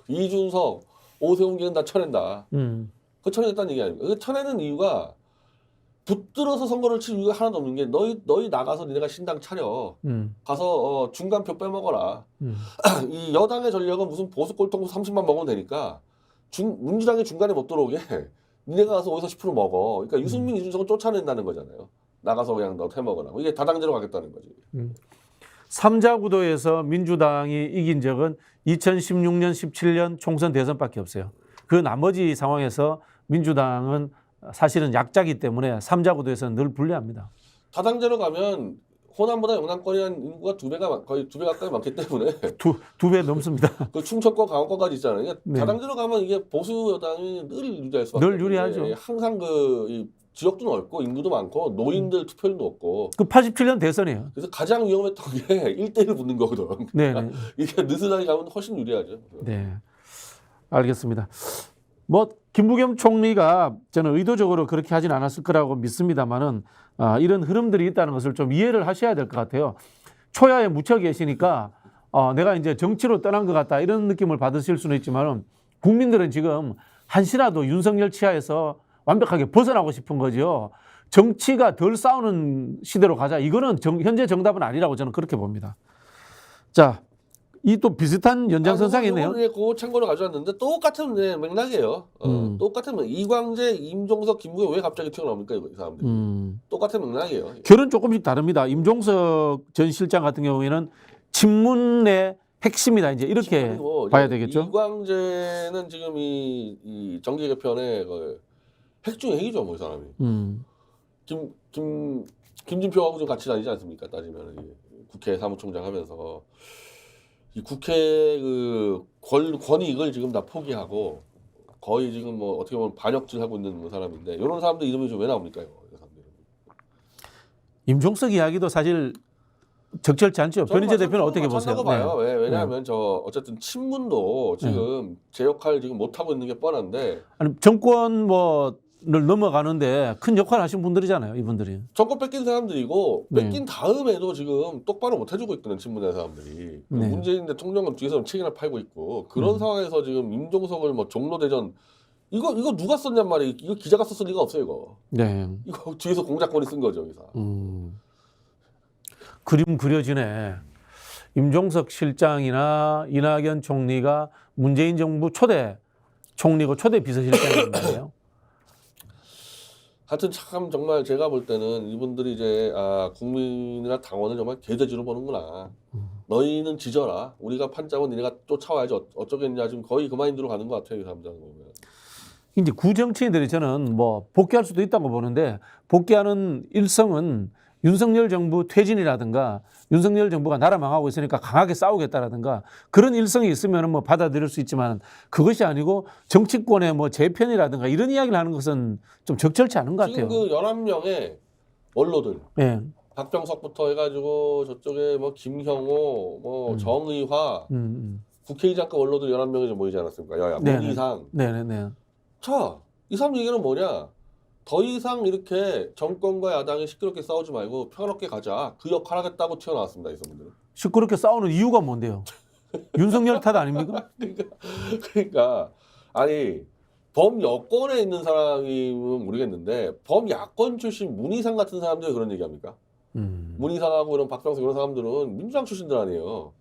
이준석, 오세훈계는 다 쳐낸다. 그 쳐내겠다는 얘기 아닙니까? 그 쳐내는 이유가 붙들어서 선거를 칠 이유가 하나도 없는 게 너희 나가서 니네가 신당 차려. 가서 중간표 빼먹어라. 이 여당의 전략은 무슨 보수 꼴통 30만 먹으면 되니까 민주당이 중간에 못 들어오게 니네가 가서 5에서 10% 먹어. 그러니까 유승민, 이준석은 쫓아낸다는 거잖아요. 나가서 그냥 너 해먹으라. 이게 다당제로 가겠다는 거지. 3자 구도에서 민주당이 이긴 적은 2016년, 17년 총선 대선밖에 없어요. 그 나머지 상황에서 민주당은 사실은 약자기 때문에 3자 구도에서는 늘 불리합니다. 다당제로 가면 호남보다 영남권이 한 인구가 거의 2배 가까이 많기 때문에 두 배 넘습니다. 그 충청권, 강원권까지 있잖아요. 그러니까 네. 다당제로 가면 이게 보수 여당이 늘 유리할 수밖에 늘 유리하죠. 항상 이 지역도 넓고 인구도 많고 노인들 투표율도 높고. 그 87년 대선이에요. 그래서 가장 위험했던 게 1대1 붙는 거거든. 네. 이게 느슨하게 가면 훨씬 유리하죠. 네. 알겠습니다. 뭐 김부겸 총리가 저는 의도적으로 그렇게 하진 않았을 거라고 믿습니다만은 이런 흐름들이 있다는 것을 좀 이해를 하셔야 될 것 같아요. 초야에 묻혀 계시니까 내가 이제 정치로 떠난 것 같다 이런 느낌을 받으실 수는 있지만은 국민들은 지금 한시라도 윤석열 치하에서 완벽하게 벗어나고 싶은 거죠. 정치가 덜 싸우는 시대로 가자. 이거는 현재 정답은 아니라고 저는 그렇게 봅니다. 자, 이 또 비슷한 연장선상이 있네요. 그 참고로 가져왔는데 똑같은 맥락이에요. 똑같은 이광재, 임종석, 김부겸 왜 갑자기 튀어나옵니까 이 사람들이? 똑같은 맥락이에요. 결은 조금씩 다릅니다. 임종석 전 실장 같은 경우에는 친문의 핵심이다. 이제 이렇게 봐야 되겠죠. 이광재는 지금 이 정계 개편의 핵 중의 핵이죠, 뭐 이 사람이. 김진표하고 좀 같이 다니지 않습니까? 따지면 국회 사무총장 하면서 이 국회 그 권익을 지금 다 포기하고 거의 지금 뭐 어떻게 보면 반역질 하고 있는 사람인데 이런 사람들 이름이 좀 왜 나옵니까 이거? 이 사람들은. 임종석 이야기도 사실 적절치 않죠. 변희재 대표는 어떻게 보세요? 맞다고 봐요. 왜냐하면 저 어쨌든 친문도 지금 제 역할 지금 못 하고 있는 게 뻔한데 아니, 정권 뭐를 넘어가는데 큰 역할 하신 분들이잖아요, 이분들이. 정권 뺏긴 사람들이고 네. 뺏긴 다음에도 지금 똑바로 못 해주고 있거든 친문의 사람들이. 네. 문재인 대통령은 뒤에서 책임을 팔고 있고 그런 상황에서 지금 임종석을 뭐 종로대전 이거 누가 썼냔 말이에요. 이거 기자가 썼을 리가 없어요 이거. 네. 이거 뒤에서 공작권이 쓴 거죠 여기서. 그림 그려지네. 임종석 실장이나 이낙연 총리가 문재인 정부 초대 총리고 초대 비서실장인 거예요. 하여튼 참 정말 제가 볼 때는 이분들이 이제 국민이나 당원을 정말 개돼지로 보는구나. 너희는 지져라. 우리가 판짜면 니네가 쫓아와야지 어쩌겠냐. 지금 거의 그 마인드로 가는 것 같아요. 이 사람들은 보면. 이제 구정치인들이 저는 뭐 복귀할 수도 있다고 보는데 복귀하는 일성은 윤석열 정부 퇴진이라든가 윤석열 정부가 나라 망하고 있으니까 강하게 싸우겠다라든가 그런 일성이 있으면 뭐 받아들일 수 있지만 그것이 아니고 정치권의 뭐 재편이라든가 이런 이야기를 하는 것은 좀 적절치 않은 것 같아요. 지금 그 11명의 원로들. 예. 박병석부터 해가지고 저쪽에 뭐 김형호, 뭐 정의화, 국회의장급 원로들 11명이 좀 모이지 않았습니까? 여야 문희상. 네네네. 자, 이 사람 얘기는 뭐냐? 더 이상 이렇게 정권과 야당이 시끄럽게 싸우지 말고 평화롭게 가자. 그 역할 하겠다고 튀어나왔습니다. 이 사람들은. 시끄럽게 싸우는 이유가 뭔데요? 윤석열 탓 아닙니까? 그러니까 아니 범여권에 있는 사람이면 모르겠는데 범야권 출신 문희상 같은 사람들이 그런 얘기합니까? 문희상하고 이런 박병석 이런 사람들은 민주당 출신들 아니에요.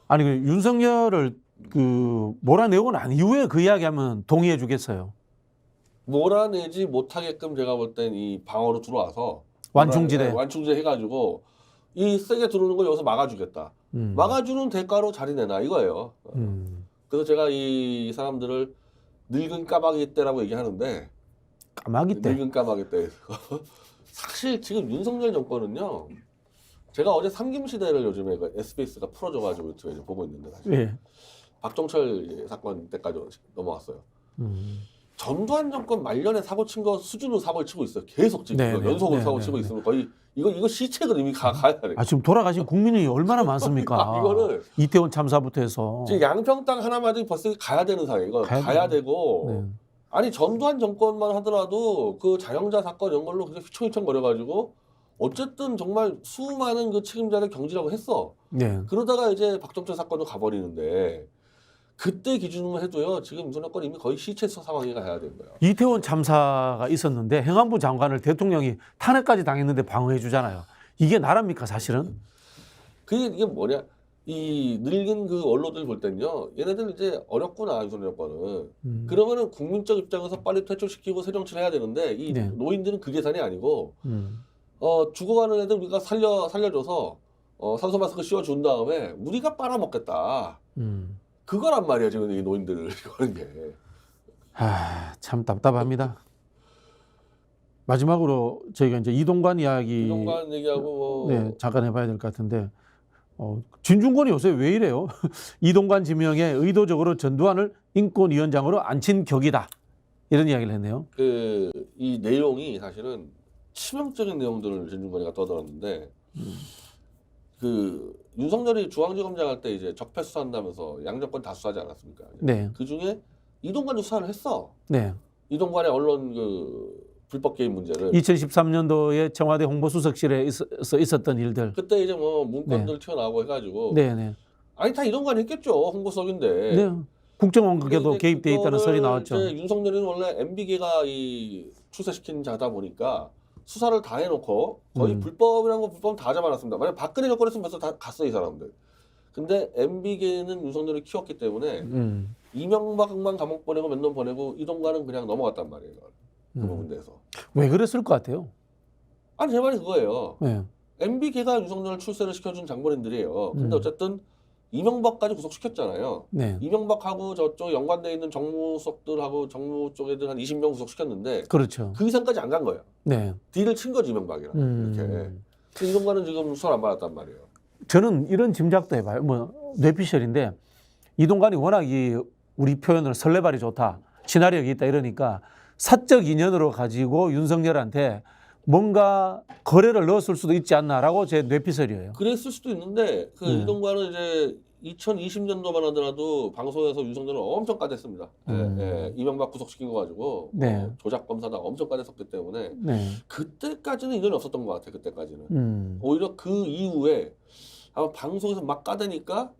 아니 그 윤석열을 그 몰아내고 난 이후에 그 이야기하면 동의해 주겠어요. 몰아내지 못하게끔 제가 볼 땐 이 방어로 들어와서 완충지대. 완충지대 해가지고 이 세게 들어오는 걸 여기서 막아주겠다. 막아주는 대가로 자리 내놔 이거예요. 그래서 제가 이 사람들을 늙은 까마귀 때라고 얘기하는데 까마귀 때. 늙은 까마귀 때. 사실 지금 윤석열 정권은요. 제가 어제 삼김시대를 요즘에 그 SBS가 풀어줘가지고 유튜브에 보고 있는데 사실 예. 박정철 사건 때까지 넘어왔어요. 전두환 정권 말년에 사고 친 거 수준으로 사고를 치고 있어요. 계속 지금 네, 네, 연속으로 네, 사고 네, 치고 네. 있으면 거의 이거 시책을 이미 가야 돼. 아 지금 돌아가신 국민이 얼마나 많습니까? 이거는 이태원 참사부터 해서. 지금 양평 땅 하나만 벌써 가야 되는 상황. 이거 가야 되고. 네. 아니 전두환 정권만 하더라도 그 자영자 사건 이런 걸로 그냥 휘청휘청 거려가지고 어쨌든 정말 수많은 그 책임자를 경질하고 했어. 네. 그러다가 이제 박정철 사건도 가버리는데 그때 기준으로 해도요. 지금 윤석열 건 이미 거의 시체 상황에 가야 되는 거예요. 이태원 참사가 있었는데 행안부 장관을 대통령이 탄핵까지 당했는데 방어해 주잖아요. 이게 나랍니까 사실은? 이게 뭐냐? 이 늙은 그 언론들 볼 때는요. 얘네들 이제 어렵구나 윤석열 거는. 그러면은 국민적 입장에서 빨리 퇴출시키고 새 정치를 해야 되는데 이 네. 노인들은 그 계산이 아니고 죽어가는 애들 우리가 살려줘서 산소 마스크 씌워준 다음에 우리가 빨아먹겠다. 그거란 말이야 지금 이 노인들을 이거는 게. 참 답답합니다. 마지막으로 저희가 이제 이동관 이야기 이동관 얘기하고 뭐 네, 잠깐 해봐야 될 것 같은데 진중권이 요새 왜 이래요? 이동관 지명에 의도적으로 전두환을 인권위원장으로 앉힌 격이다 이런 이야기를 했네요. 이 내용이 사실은 치명적인 내용들을 진중권이가 떠들었는데 그 윤석열이 중앙지검장 할 때 이제 적폐 수사한다면서 양정권 다 수사하지 않았습니까? 네. 그 중에 이동관도 수사를 했어. 네. 이동관의 언론 그 불법 개입 문제를 2013년도에 청와대 홍보수석실에 있었던 일들. 그때 이제 뭐 문건들 튀어나오고 해가지고 네네. 아니 다 이동관이 했겠죠 홍보석인데. 네. 국정원국에도 근데 이제 개입돼 있다는 그거를 설이 나왔죠. 이제 윤석열이는 원래 MB계가 이 출세시킨 자다 보니까 수사를 다 해놓고 거의 불법이란 거 불법 다 잡아놨습니다. 만약 박근혜 정권했으면 벌써 다 갔어 이 사람들. 근데 MB계는 윤석열이 키웠기 때문에 이명박만 감옥 보내고 몇 년 보내고 이동관은 그냥 넘어갔단 말이에요. 그 부분 대해서. 왜 그랬을 것 같아요? 아니 제 말이 그거예요. 네. MB계가 윤석열 출세를 시켜준 장본인들이에요. 근데 어쨌든 이명박까지 구속시켰잖아요. 네. 이명박하고 저쪽 연관돼 있는 정무수석들하고 정무 쪽 애들 한 20명 구속시켰는데 그렇죠. 그 이상까지 안 간 거예요. 네. 딜을 친 거지 이명박이랑 이렇게. 근데 이동관은 지금 수사를 안 받았단 말이에요. 저는 이런 짐작도 해봐요. 뭐 뇌피셜인데 이동관이 워낙 우리 표현으로 설레발이 좋다, 친화력이 있다 이러니까 사적 인연으로 가지고 윤석열한테 뭔가 거래를 넣었을 수도 있지 않나라고 제 뇌피설이에요. 그랬을 수도 있는데 그 네. 이동관은 이제 2020년도만 하더라도 방송에서 윤석열을 엄청 까댔습니다. 이명박 구속시킨 거 가지고 네. 조작 검사다 엄청 까댔었기 때문에 네. 그때까지는 이견이 없었던 것 같아요. 그때까지는. 오히려 그 이후에 아마 방송에서 막 까대니까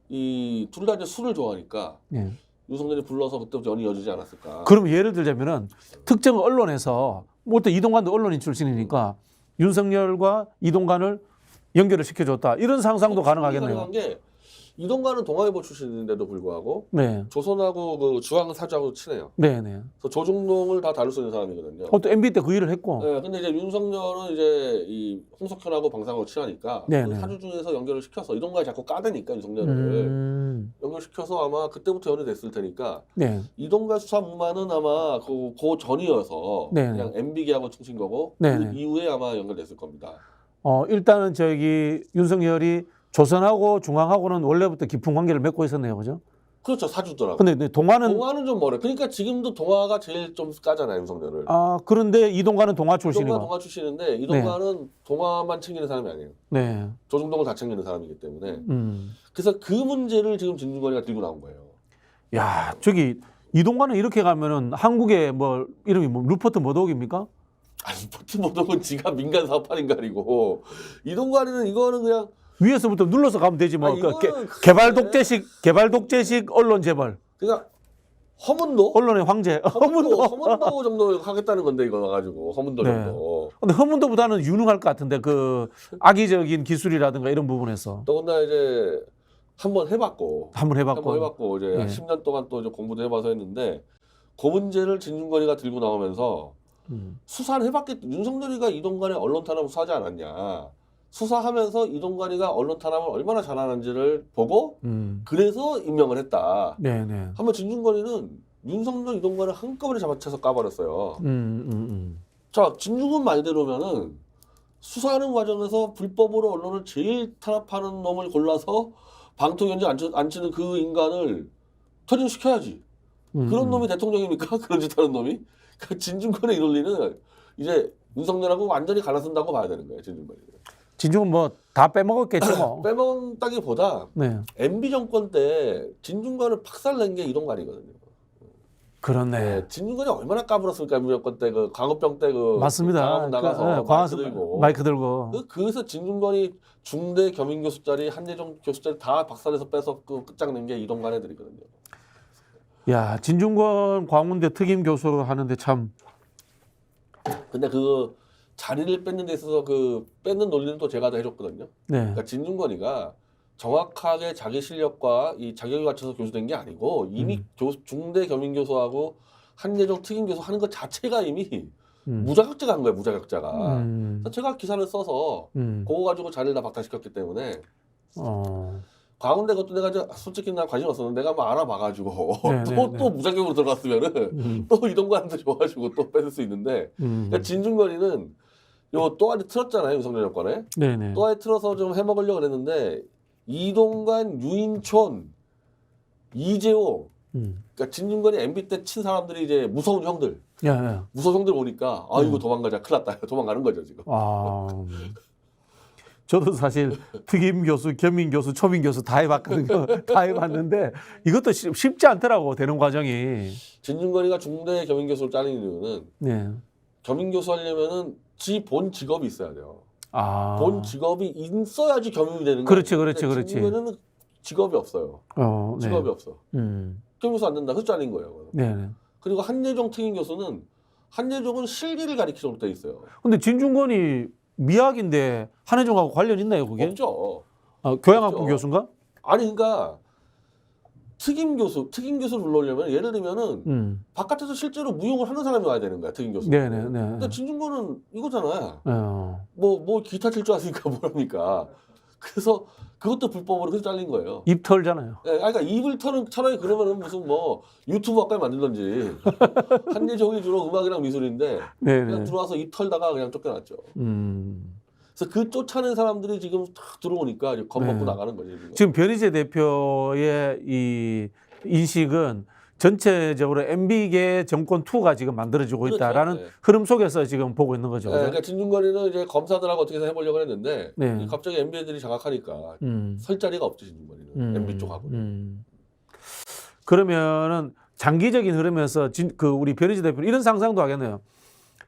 이 둘 다 이제 술을 좋아하니까 네. 윤석열이 불러서 그때부터 연이 이어지지 않았을까. 그럼 예를 들자면은 특정 언론에서 뭐 또 이동관도 언론인 출신이니까 윤석열과 이동관을 연결을 시켜줬다 이런 상상도 가능하겠네요. 가능한 게 이동관은 동아일보 출신인데도 불구하고 네, 조선하고 그 중앙사주하고 친해요. 네, 네. 그래서 조중동을 다 다룰 수 있는 사람이거든요. 또 MB 때 그 일을 했고. 네, 근데 이제 윤석열은 이제 이 홍석현하고 방상하고 친하니까 네, 그 네. 사주 중에서 연결을 시켜서 이동관이 자꾸 까대니까 윤석열을 연결시켜서 아마 그때부터 연이 됐을 테니까 네, 이동관 수사무만은 아마 그 전이어서 네. 그냥 MB계하고 퉁친 거고 네, 그 네. 이후에 아마 연결됐을 겁니다. 일단은 저기 윤석열이 조선하고 중앙하고는 원래부터 깊은 관계를 맺고 있었네요, 그죠? 그렇죠, 사주더라고. 근데 동화는 좀 멀어. 그러니까 지금도 동아가 제일 좀 까잖아요, 윤석열을. 그런데 이동관은 동화 이동관 출신이고. 동아 출신인데 이동관은 동아만 챙기는 사람이 아니에요. 네. 조중동을 다 챙기는 사람이기 때문에. 그래서 그 문제를 지금 진중권이가 들고 나온 거예요. 야, 저기 이동관은 이렇게 가면은 한국의 뭐 이름이 뭐 루퍼트 머독입니까? 아니, 포트 모독은 지가 민간 사업하는가리고 이동관이는 이거는 그냥 위에서부터 눌러서 가면 되지 뭐. 이거는 개발 독재식 언론 재벌. 그러니까 허문도 언론의 황제. 허문도 정도 하겠다는 건데 이거 가지고 허문도 네. 정도. 근데 허문도보다는 유능할 것 같은데 그 악의적인 기술이라든가 이런 부분에서 더군다나 이제 한번 해봤고 한번 해봤고. 이제 네. 10년 동안 또 이제 공부도 해봐서 했는데 그 문제를 진중권이가 들고 나오면서 수사를 해봤겠. 윤석열이가 이동관의 언론 탄압을 수사하지 않았냐. 수사하면서 이동관이가 언론 탄압을 얼마나 잘하는지를 보고 그래서 임명을 했다. 네네. 한번 진중권이는 윤석열 이동관을 한꺼번에 잡아채서 까버렸어요. 자, 진중권 말대로면은 수사하는 과정에서 불법으로 언론을 제일 탄압하는 놈을 골라서 방통위원장 앉히는 그 인간을 퇴진시켜야지. 그런 놈이 대통령입니까? 그런 짓 하는 놈이? 그 진중권의 이 논리는 이제 윤석열하고 완전히 갈라선다고 봐야 되는 거예요, 진중권이. 진중은 뭐 다 빼먹었겠죠 뭐. 빼먹다기보다 네. MB 정권 때 진중권을 박살낸 게 이동관이거든요. 그렇네. 진중권이 얼마나 까불었을까, MB 정권 때 그 광우병 때 그 맞습니다. 광화문 나가서 마이크 들고. 그래서 진중권이 중대 겸임교수짜리 한예종 교수짜리 다 박살내서 빼서 그 끝장낸 게 이동관 애들이거든요. 야, 진중권 광운대 특임 교수 하는데 참. 근데 그 자리를 뺏는 데 있어서 그 뺏는 논리는 또 제가 다 해줬거든요. 네. 그러니까 진중권이가 정확하게 자기 실력과 이 자격을 갖춰서 교수된 게 아니고 이미 중대 겸임교수하고 한예종 특임교수 하는 것 자체가 이미 무자격자가 한 거예요. 무자격자가. 그래서 제가 기사를 써서 그거 가지고 자리를 다 박탈시켰기 때문에 광운대 것도 내가 이제 솔직히 나 관심 없었는데 내가 한번 알아봐가지고 또 무자격으로 들어갔으면은 또 이동관한테 줘가지고 또 뺏을 수 있는데 그러니까 진중권이는 요 또 안에 틀었잖아요, 윤석열 정권에. 네네. 또 안에 틀어서 좀 해먹으려고 그랬는데 이동관, 유인촌, 이재호 그러니까 진중권이 MB 때 친 사람들이 이제 무서운 형들. 야. 무서운 형들 보니까 이거 도망가자. 큰일 났다. 도망가는 거죠, 지금. 저도 사실 특임 교수, 겸임 교수, 초임 교수 다 해봤거든요. 다 해봤는데 이것도 쉽지 않더라고, 되는 과정이. 진중권이가 중대 겸임교수를 짜는 이유는 네. 겸임교수 하려면은 본 직업이 있어야 돼요. 아. 본 직업이 있어야지 겸임이 되는 거예요. 그렇지. 진중권이는 직업이 없어요. 직업이 없어. 겸임교수 안 된다. 그래서 잘린 거예요. 네. 그리고 한예종 특임교수는 한예종은 실기를 가리키도록 돼 있어요. 근데 진중권이 미학인데 한예종하고 관련 있나요, 그게? 없죠. 교양학부 없죠. 교수인가? 아니, 그러니까 특임교수를 불러오려면 예를 들면은 바깥에서 실제로 무용을 하는 사람이 와야 되는 거야, 특임교수. 네네. 근데 진중권은 이거잖아요. 어. 뭐 기타 칠 줄 아니까 뭘 합니까? 그래서 그것도 불법으로 그래서 잘린 거예요. 입 털잖아요. 네, 그러니까 입을 털은 차라리 그러면은 무슨 뭐 유튜브 학과에 만들던지 한예종이 주로 음악이랑 미술인데 그냥 들어와서 입 털다가 그냥 쫓겨났죠. 그래서 그 쫓아낸 사람들이 지금 탁 들어오니까 이제 겁먹고 나가는 거죠. 지금 변희재 대표의 이 인식은 전체적으로 MB계 정권 2가 지금 만들어지고 그렇죠. 있다라는 네. 흐름 속에서 지금 보고 있는 거죠. 네, 그러니까 진중권이는 이제 검사들하고 어떻게 해서 해보려고 했는데 네. 갑자기 MB들이 장악하니까 설 자리가 없지 진중권이는 MB 쪽하고는. 그러면은 장기적인 흐름에서 그 우리 변희재 대표는 이런 상상도 하겠네요.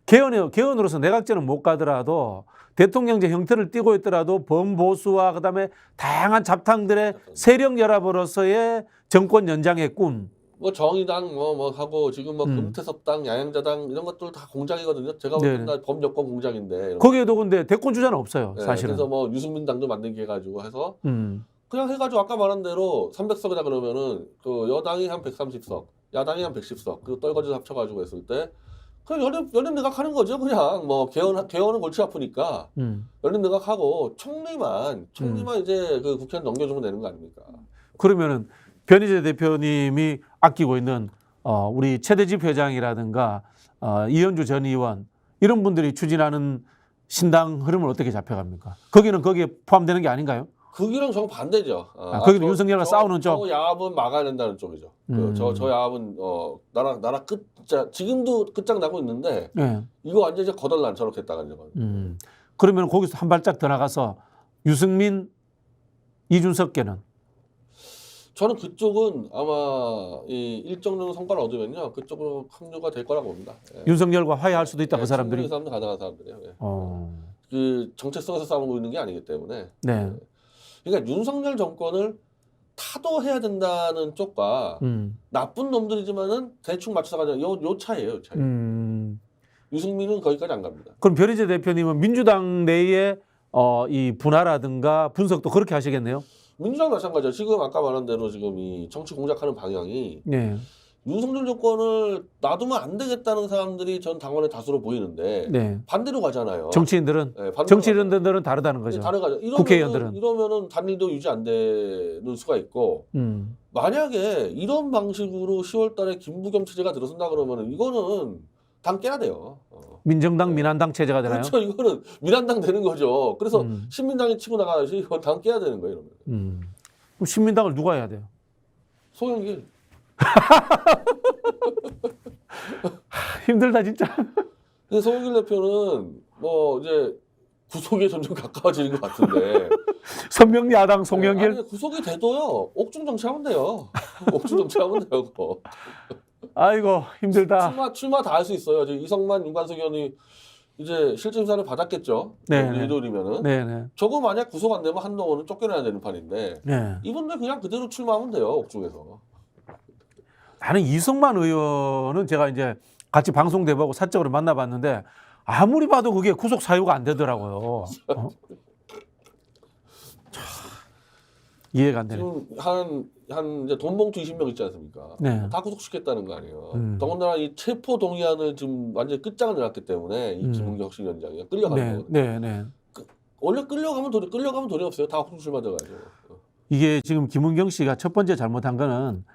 개헌으로서 내각제는 못 가더라도 대통령제 형태를 띠고 있더라도 범보수와 그다음에 다양한 잡탕들의 세력 연합으로서의 정권 연장의 꿈. 뭐 정의당 뭐 하고 지금 뭐 금태섭당, 야영자당 이런 것들 다 공작이거든요. 제가 볼 때는 다 범여권 공작인데. 이런 거기에도 근데 대권 주자는 없어요. 네, 사실은. 그래서 뭐 유승민 당도 만들게 해가지고 해서 그냥 해가지고 아까 말한 대로 300석이다 그러면은 그 여당이 한 130석, 야당이 한 110석, 그 떨거지 합쳐가지고 했을 때 그냥 연립 내각하는 거죠. 그냥 뭐 개헌은 골치 아프니까 연립 내각하고 총리만 이제 그 국회에 넘겨주면 되는 거 아닙니까? 그러면은 변희재 대표님이 아끼고 있는 우리 최대집 회장이라든가 이현주 전 의원 이런 분들이 추진하는 신당 흐름을 어떻게 잡혀갑니까? 거기는 거기에 포함되는 게 아닌가요? 거기랑 정 반대죠. 거기는 윤석열과 싸우는 쪽. 저 야합은 막아야 된다는 쪽이죠. 저 야합은 나라 지금도 끝장 나고 있는데 네. 이거 완전 이제 거덜난 저렇게 했다가 이제. 그러면 거기서 한 발짝 더 나가서 유승민, 이준석계는 저는 그쪽은 아마 이 일정 정도 성과를 얻으면요 그쪽으로 합류가 될 거라고 봅니다. 예. 윤석열과 화해할 수도 있다. 예, 그 사람들이. 그 사람도 가능한 사람들이에요. 예. 어. 그 정체성에서 싸우고 있는 게 아니기 때문에. 네. 그러니까 윤석열 정권을 타도해야 된다는 쪽과 나쁜 놈들이지만은 대충 맞춰서 가자. 요 차이예요. 요 차이. 유승민은 거기까지 안 갑니다. 그럼 변희재 대표님은 민주당 내에 이 분화라든가 분석도 그렇게 하시겠네요. 민주당 마찬가지죠. 지금 아까 말한 대로 지금 이 정치 공작하는 방향이 네. 윤석열 정권을 놔두면 안 되겠다는 사람들이 전 당원의 다수로 보이는데 네. 반대로 가잖아요. 정치인들은 네, 반대로 정치인들은 다르다는 거죠. 다르가죠. 국회의원들은. 이러면은 단일도 유지 안 되는 수가 있고 만약에 이런 방식으로 10월달에 김부겸 체제가 들어선다 그러면은 이거는 당 깨야 돼요. 민정당, 민한당 체제가 되나요? 그렇죠. 이거는 민한당 되는 거죠. 그래서 신민당이 치고 나가야지 이건 당 깨야 되는 거예요. 이러면. 그럼 신민당을 누가 해야 돼요? 송영길. 힘들다 진짜. 근데 송영길 대표는 뭐 이제 구속에 점점 가까워지는 것 같은데. 선명야당 송영길. 아니, 구속이 돼도요. 옥중 정치하면 돼요. 옥중 정치하면 돼요. 그거. 아이고 힘들다. 출마 다 할 수 있어요. 지금 이성만 윤관석 의원이 이제 실질심사를 받았겠죠. 네. 일요일이면은. 네네. 저거 만약 구속 안 되면 한동훈은 쫓겨나야 되는 판인데. 네. 이분들 그냥 그대로 출마하면 돼요. 옥중에서. 나는 이성만 의원은 제가 이제 같이 방송 대보고 사적으로 만나봤는데 아무리 봐도 그게 구속 사유가 안 되더라고요. 이해가 안 되네. 지금 한 이제 돈봉투 20명 있지 않습니까? 네. 다 구속시켰다는 거 아니에요. 더군다나 이 체포 동의안을 지금 완전히 끝장을 내놨기 때문에 이 김은경 혁신위원장이 끌려가는 네, 거거든요. 네, 네. 원래 끌려가면 돈이 없어요. 다 옥중 출마돼가지고. 이게 지금 김은경 씨가 첫 번째 잘못한 거는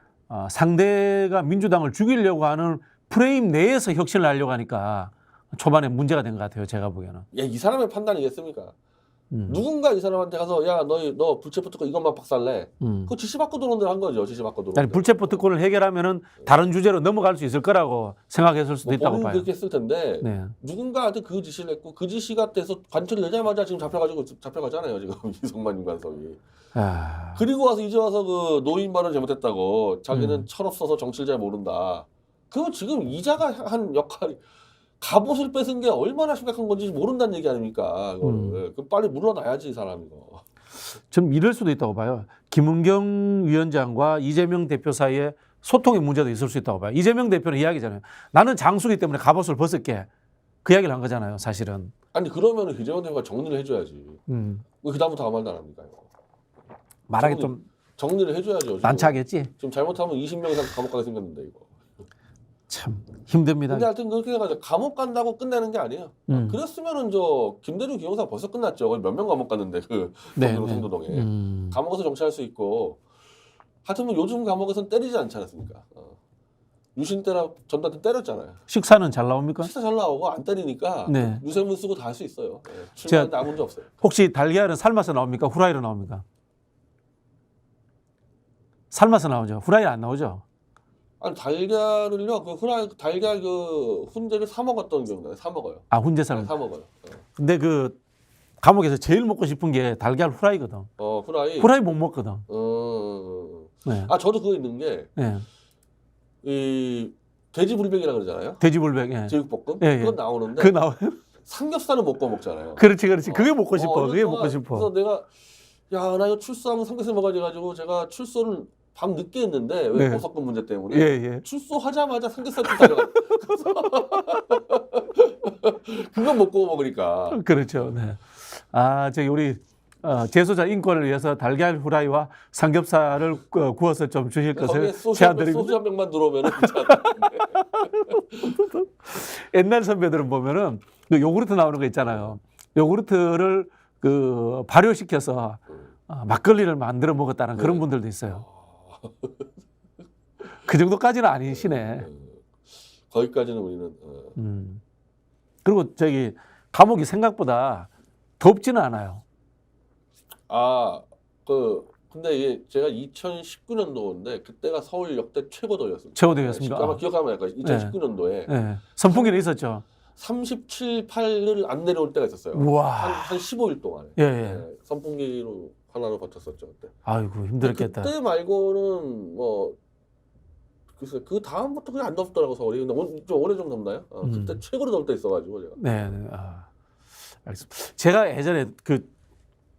상대가 민주당을 죽이려고 하는 프레임 내에서 혁신을 하려고 하니까 초반에 문제가 된 것 같아요. 제가 보기에는. 야, 이 사람의 판단이겠습니까? 누군가 이 사람한테 가서 야, 너 불체포 특권 이것만 박살내. 그거 지시 받고 들어온 대로 한 거죠. 지시 받고 들어온 아니, 대로. 불체포 특권을 해결하면은 다른 주제로 넘어갈 수 있을 거라고 생각했을 수도 뭐 있다고 본인은 봐요. 그렇게 했을 텐데 네. 누군가한테 그 지시를 했고 그 지시가 돼서 관철 내자마자 지금 잡혀가잖아요. 지금 이성만 윤관석이. 아, 그리고 와서 이제 와서 그 노인 발언 잘못했다고 자기는 철없어서 정치를 잘 모른다. 그러면 지금 이자가 한 역할이 갑옷을 뺏은 게 얼마나 심각한 건지 모른다는 얘기 아닙니까? 그 빨리 물러나야지 이 사람 이거. 좀 이럴 수도 있다고 봐요. 김은경 위원장과 이재명 대표 사이에 소통의 문제도 있을 수 있다고 봐요. 이재명 대표는 이야기잖아요. 나는 장수기 때문에 갑옷을 벗을게. 그 이야기를 한 거잖아요. 사실은. 아니 그러면은 이재명 대표가 정리를 해줘야지. 왜 그다음부터 아무 말도 안 합니까? 이거? 말하기 좀 정리를 해줘야죠. 지금. 난처하겠지. 지금 잘못하면 20명 이상 감옥 가게 생겼는데 이거. 참 힘듭니다. 근데 하여튼 그렇게 해가지고 감옥 간다고 끝내는 게 아니에요. 그랬으면은 저 김대중 기용사 벌써 끝났죠. 몇 명 감옥 갔는데 그 네, 성도동에 네. 감옥에서 정치할 수 있고. 하여튼 뭐 요즘 감옥에서는 때리지 않지 않습니까? 유신 때나 전다 때 때렸잖아요. 식사는 잘 나옵니까? 식사 잘 나오고 안 때리니까 네. 유세문 쓰고 다 할 수 있어요. 출마하는데 아무 문제 없어요. 혹시 달걀은 삶아서 나옵니까? 후라이로 나옵니까? 삶아서 나오죠. 후라이 안 나오죠. 아니 달걀을요 그 후라이 달걀 그 훈제를 사 먹었던 기억나요. 사 먹어요. 아, 훈제살은. 사 먹어요. 근데 그 감옥에서 제일 먹고 싶은 게 달걀 후라이거든. 후라이. 후라이 못 먹거든. 네. 아 저도 그거 있는 게 예. 이 돼지 불백이라 그러잖아요. 돼지불백. 예. 제육볶음. 예, 예. 그건 나오는데 그거 나와요? 삼겹살은 못 구워 먹잖아요. 그렇지, 그렇지. 그게 먹고 싶어. 이거 그게 동안 먹고 싶어. 그래서 내가 야 나 이거 출소하면 삼겹살 먹어야 돼가지고 제가 출소를 밤 늦게 했는데 왜 네. 보석금 문제 때문에 예, 예. 출소하자마자 삼겹살 좀 달려가. 그건 못 구워 먹으니까. 그렇죠. 네. 아, 저기 우리 재소자 인권을 위해서 달걀 후라이와 삼겹살을 구워서 좀 주실 거기에 것을 소주 제안드립니다. 한 병만 들어오면 괜찮은데. 옛날 선배들은 보면은 그 요구르트 나오는 거 있잖아요. 요구르트를 그 발효시켜서 막걸리를 만들어 먹었다는 그런 네. 분들도 있어요. 그 정도까지는 아니시네. 거기까지는 우리는 그리고 저기 감옥이 생각보다 덥지는 않아요. 근데 이게 제가 2019년도인데 그때가 서울 역대 최고더였습니다. 최고더였습니까? 아마 기억하면 알 거예요. 2019년도에 네. 선풍기는 있었죠. 37, 8을 안 내려올 때가 있었어요. 우와. 한 15일 동안에. 예, 예. 네, 선풍기로 하나로 버텼었죠 그때. 아이고 힘들었겠다. 그때 말고는 뭐 글쎄 그 다음부터 그냥 안 덥더라고 서울이. 근데 좀 오래 좀 덥나요? 그때 최고로 더울 때 있어가지고 제가. 네, 네. 알겠습니다. 제가 예전에 그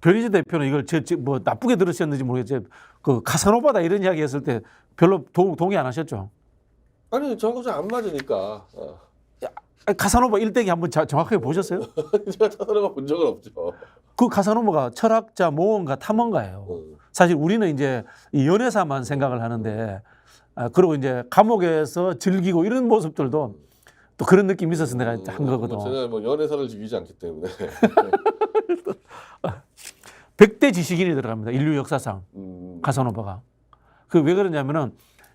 변희재 대표는 이걸 뭐 나쁘게 들으셨는지 모르겠지만 그 카사노바다 이런 이야기 했을 때 별로 동의 안 하셨죠? 아니 저하고 잘 안 맞으니까. 카사노바 일대기 한번 정확하게 보셨어요? 제가 타사노바 본 적은 없죠. 그 카사노바가 철학자, 모험가, 탐험가예요. 사실 우리는 이제 이 연애사만 생각을 하는데 그리고 이제 감옥에서 즐기고 이런 모습들도 또 그런 느낌이 있어서 내가 한 거거든. 제가 뭐 연애사를 즐기지 않기 때문에. 100대 지식인이 들어갑니다. 인류 역사상 카사노바가. 그 왜 그러냐면은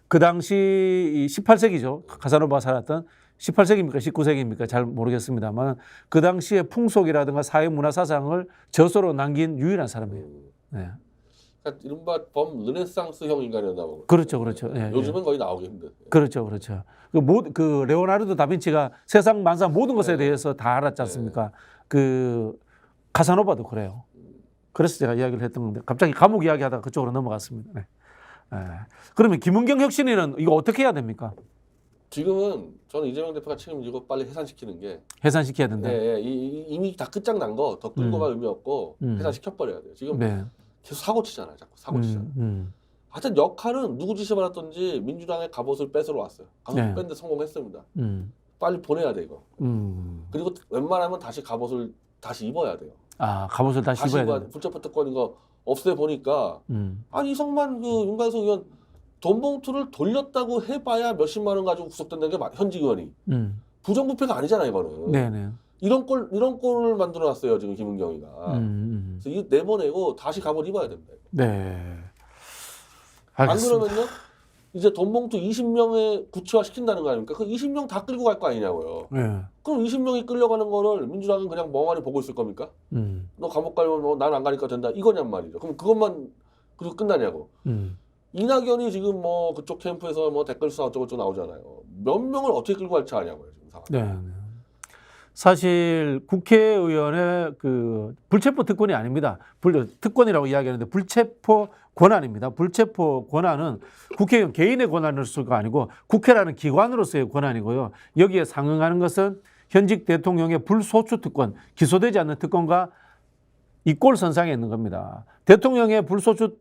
그 당시 18세기죠. 카사노바가 살았던 18세기입니까? 19세기입니까? 잘 모르겠습니다만 그 당시의 풍속이라든가 사회 문화 사상을 저서로 남긴 유일한 사람이에요. 네. 그러니까 이른바 범 르네상스형 인간이었나 보고. 그렇죠, 그렇죠. 예, 요즘은 거의 나오기 힘든. 그렇죠, 그렇죠. 그 레오나르도 다빈치가 세상 만사 모든 것에 대해서 다 알았지 않습니까? 그 카사노바도 그래요. 그래서 제가 이야기를 했던 건데 갑자기 감옥 이야기하다가 그쪽으로 넘어갔습니다. 네. 그러면 김은경 혁신위는 이거 어떻게 해야 됩니까? 지금은 저는 이재명 대표가 책임지고 빨리 해산시키는 게 해산시켜야 된다. 이미 다 끝장난 거 더 끌고만 의미 없고 해산시켜버려야 돼요. 지금 네. 계속 사고 치잖아요. 자꾸 사고 치잖아요. 하여튼 역할은 누구 지시 받았던지 민주당의 갑옷을 뺏으러 왔어요. 갑옷 네. 뺏는데 성공했습니다. 빨리 보내야 돼 이거. 그리고 웬만하면 다시 갑옷을 다시 입어야 돼요. 갑옷을 다시 입어야 된다. 불체포 특권 이거 없애 보니까 아니 이성만 그 윤관석 의원 돈 봉투를 돌렸다고 해봐야 몇십만 원 가지고 구속된다는 게 현직 의원이 부정부패가 아니잖아요 이거는. 네네. 이런 꼴을 만들어놨어요 지금 김은경이가. 그래서 이거 내보내고 다시 갑옷 입어야 됩니다. 네. 안 알겠습니다. 그러면요 이제 돈 봉투 20명에 구체화 시킨다는 거 아닙니까? 그 20명 다 끌고 갈 거 아니냐고요. 네. 그럼 20명이 끌려가는 거를 민주당은 그냥 멍하니 보고 있을 겁니까? 너 감옥 가면 난 안 가니까 된다 이거냔 말이죠. 그럼 그것만 그리고 끝나냐고. 이낙연이 지금 뭐 그쪽 캠프에서 뭐 댓글 수사 어쩌고저쩌고 나오잖아요. 몇 명을 어떻게 끌고 갈지 아냐고요 지금 상황. 네. 사실 국회의원의 그 불체포 특권이 아닙니다. 특권이라고 이야기하는데 불체포 권한입니다. 불체포 권한은 국회의원 개인의 권한으로서가 아니고 국회라는 기관으로서의 권한이고요. 여기에 상응하는 것은 현직 대통령의 불소추 특권, 기소되지 않는 특권과 이꼴선상에 있는 겁니다. 대통령의 불소추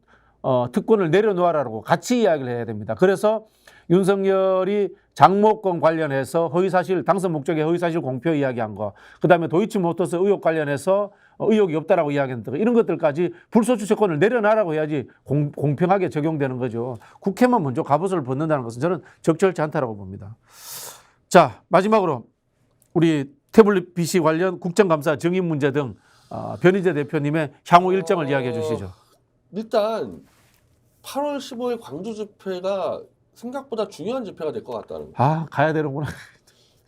특권을 내려놓아라고 같이 이야기를 해야 됩니다. 그래서 윤석열이 장모권 관련해서 허위사실, 당선 목적의 허위사실 공표 이야기한 거, 그다음에 도이치모터스 의혹 관련해서 의혹이 없다라고 이야기했던 거, 이런 것들까지 불소추 채권을 내려놔라고 해야지 공평하게 적용되는 거죠. 국회만 먼저 갑옷을 벗는다는 것은 저는 적절치 않다라고 봅니다. 자, 마지막으로 우리 태블릿 PC 관련 국정감사 증인 문제 등 변희재 대표님의 향후 일정을 이야기해 주시죠. 일단 8월 15일 광주 집회가 생각보다 중요한 집회가 될 것 같다는 거예요. 가야 되는구나.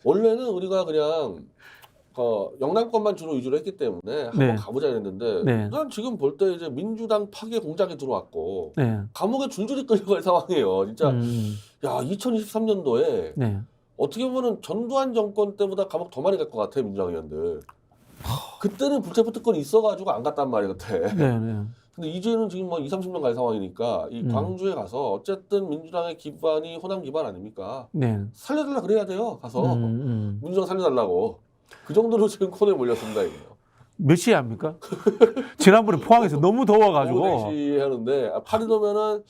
원래는 우리가 그냥 영남권만 주로 위주로 했기 때문에 한번 네. 가보자 했는데 네. 난 지금 볼 때 이제 민주당 파괴 공작에 들어왔고 네. 감옥에 줄줄이 끌려갈 상황이에요. 진짜 음. 야 2023년도에 네. 어떻게 보면 전두환 정권 때보다 감옥 더 많이 갈 것 같아 민주당 의원들. 그때는 불체포 특권이 있어가지고 안 갔단 말이야 그때. 네. 네. 근데 이제는 지금 뭐 20-30년 갈 상황이니까 이 광주에 가서 어쨌든 민주당의 기반이 호남 기반 아닙니까? 네. 살려달라 그래야 돼요. 가서 음. 민주당 살려달라고. 그 정도로 지금 코너에 몰렸습니다 이거. 몇 시에 합니까? 지난번에 포항에서 너무 더워가지고 오후 4시 하는데 8일 오면은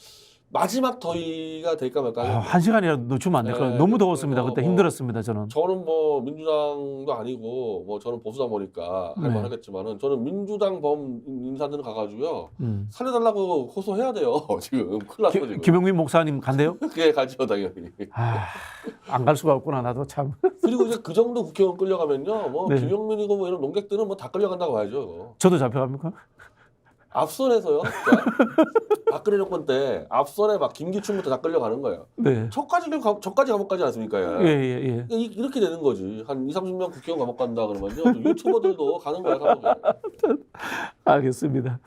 마지막 더위가 될까 말까 하겠네요. 한 시간이라도 늦추면 안 될까요? 네, 너무 그래서 더웠습니다. 그때 힘들었습니다. 저는. 저는 뭐 민주당도 아니고 뭐 저는 보수다 보니까 네. 할만하겠지만은 저는 민주당 범 인사들 가가지고요 살려달라고 호소해야 돼요. 지금 큰일 났어 지금. 김영민 목사님 간대요? 그게 가죠 당연히. 안 갈 수가 없구나 나도 참. 그리고 이제 그 정도 국회의원 끌려가면요, 뭐 네. 김영민이고 뭐 이런 농객들은 뭐 다 끌려간다고 봐야죠. 저도 잡혀갑니까? 앞선에서요. 그러니까 박근혜 정권 때 앞선에 막 김기춘부터 다 끌려가는 거예요. 네. 저까지 감옥 가지 않습니까? 예. 이렇게 되는 거지. 한 20-30년 국회의원 감옥 간다 그러면요. 유튜버들도 가는 거야 감옥에. 알겠습니다.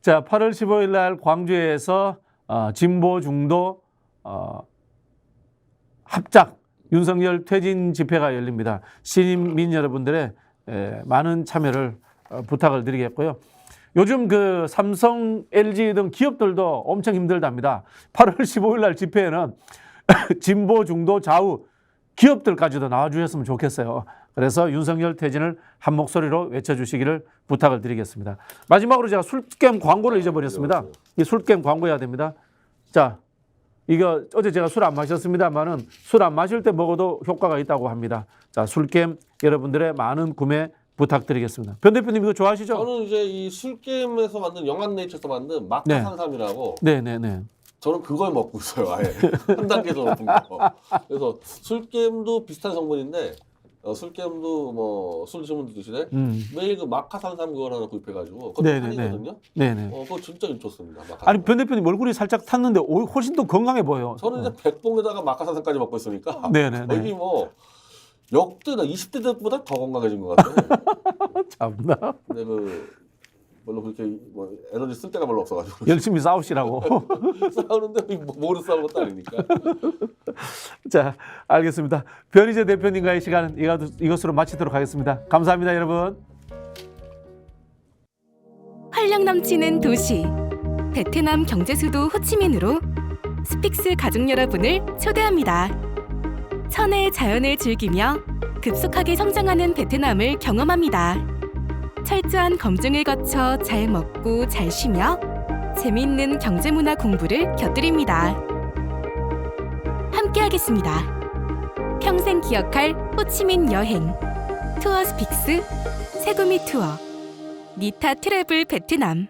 자, 8월 15일 날 광주에서 진보 중도 합작 윤석열 퇴진 집회가 열립니다. 시민 여러분들의 많은 참여를 부탁을 드리겠고요. 요즘 그 삼성, LG 등 기업들도 엄청 힘들답니다. 8월 15일 날 집회에는 진보, 중도, 좌우 기업들까지도 나와주셨으면 좋겠어요. 그래서 윤석열 퇴진을 한 목소리로 외쳐주시기를 부탁을 드리겠습니다. 마지막으로 제가 술겜 광고를 잊어버렸습니다. 이 술겜 광고해야 됩니다. 자, 이거 어제 제가 술 안 마셨습니다만은 술 안 마실 때 먹어도 효과가 있다고 합니다. 자, 술겜 여러분들의 많은 구매 부탁드리겠습니다. 변 대표님 이거 좋아하시죠? 저는 이제 이 술게임에서 만든 영한네이처에서 만든 마카산삼이라고 네네네. 저는 그걸 먹고 있어요. 아예 한 단계 더 높은 거. 그래서 술게임도 비슷한 성분인데 술게임도 뭐 술 드시는 분들 드시네. 매일 그 마카산삼 그걸 하나 구입해가지고 그거 판이거든요. 네네. 그거 진짜 좋습니다. 마카산삼. 아니 변 대표님 얼굴이 살짝 탔는데 훨씬 더 건강해 보여. 저는 이제 백봉에다가 마카산삼까지 먹고 있으니까 네네네. 거의 뭐 역대나 20대 때보다 더 건강해진 것 같아요. 참나. 근데 별로 그렇게 뭐 에너지 쓸 데가 별로 없어가지고 열심히 싸우시라고. 싸우는데 뭐로 싸우는 것도 아니니까. 자, 알겠습니다. 변희재 대표님과의 시간은 이것으로 마치도록 하겠습니다. 감사합니다, 여러분. 활력 넘치는 도시 베트남 경제 수도 호치민으로 스픽스 가족 여러분을 초대합니다. 천혜의 자연을 즐기며 급속하게 성장하는 베트남을 경험합니다. 철저한 검증을 거쳐 잘 먹고 잘 쉬며 재미있는 경제문화 공부를 곁들입니다. 함께하겠습니다. 평생 기억할 호치민 여행 투어 스픽스 세구미 투어 니타 트래블 베트남.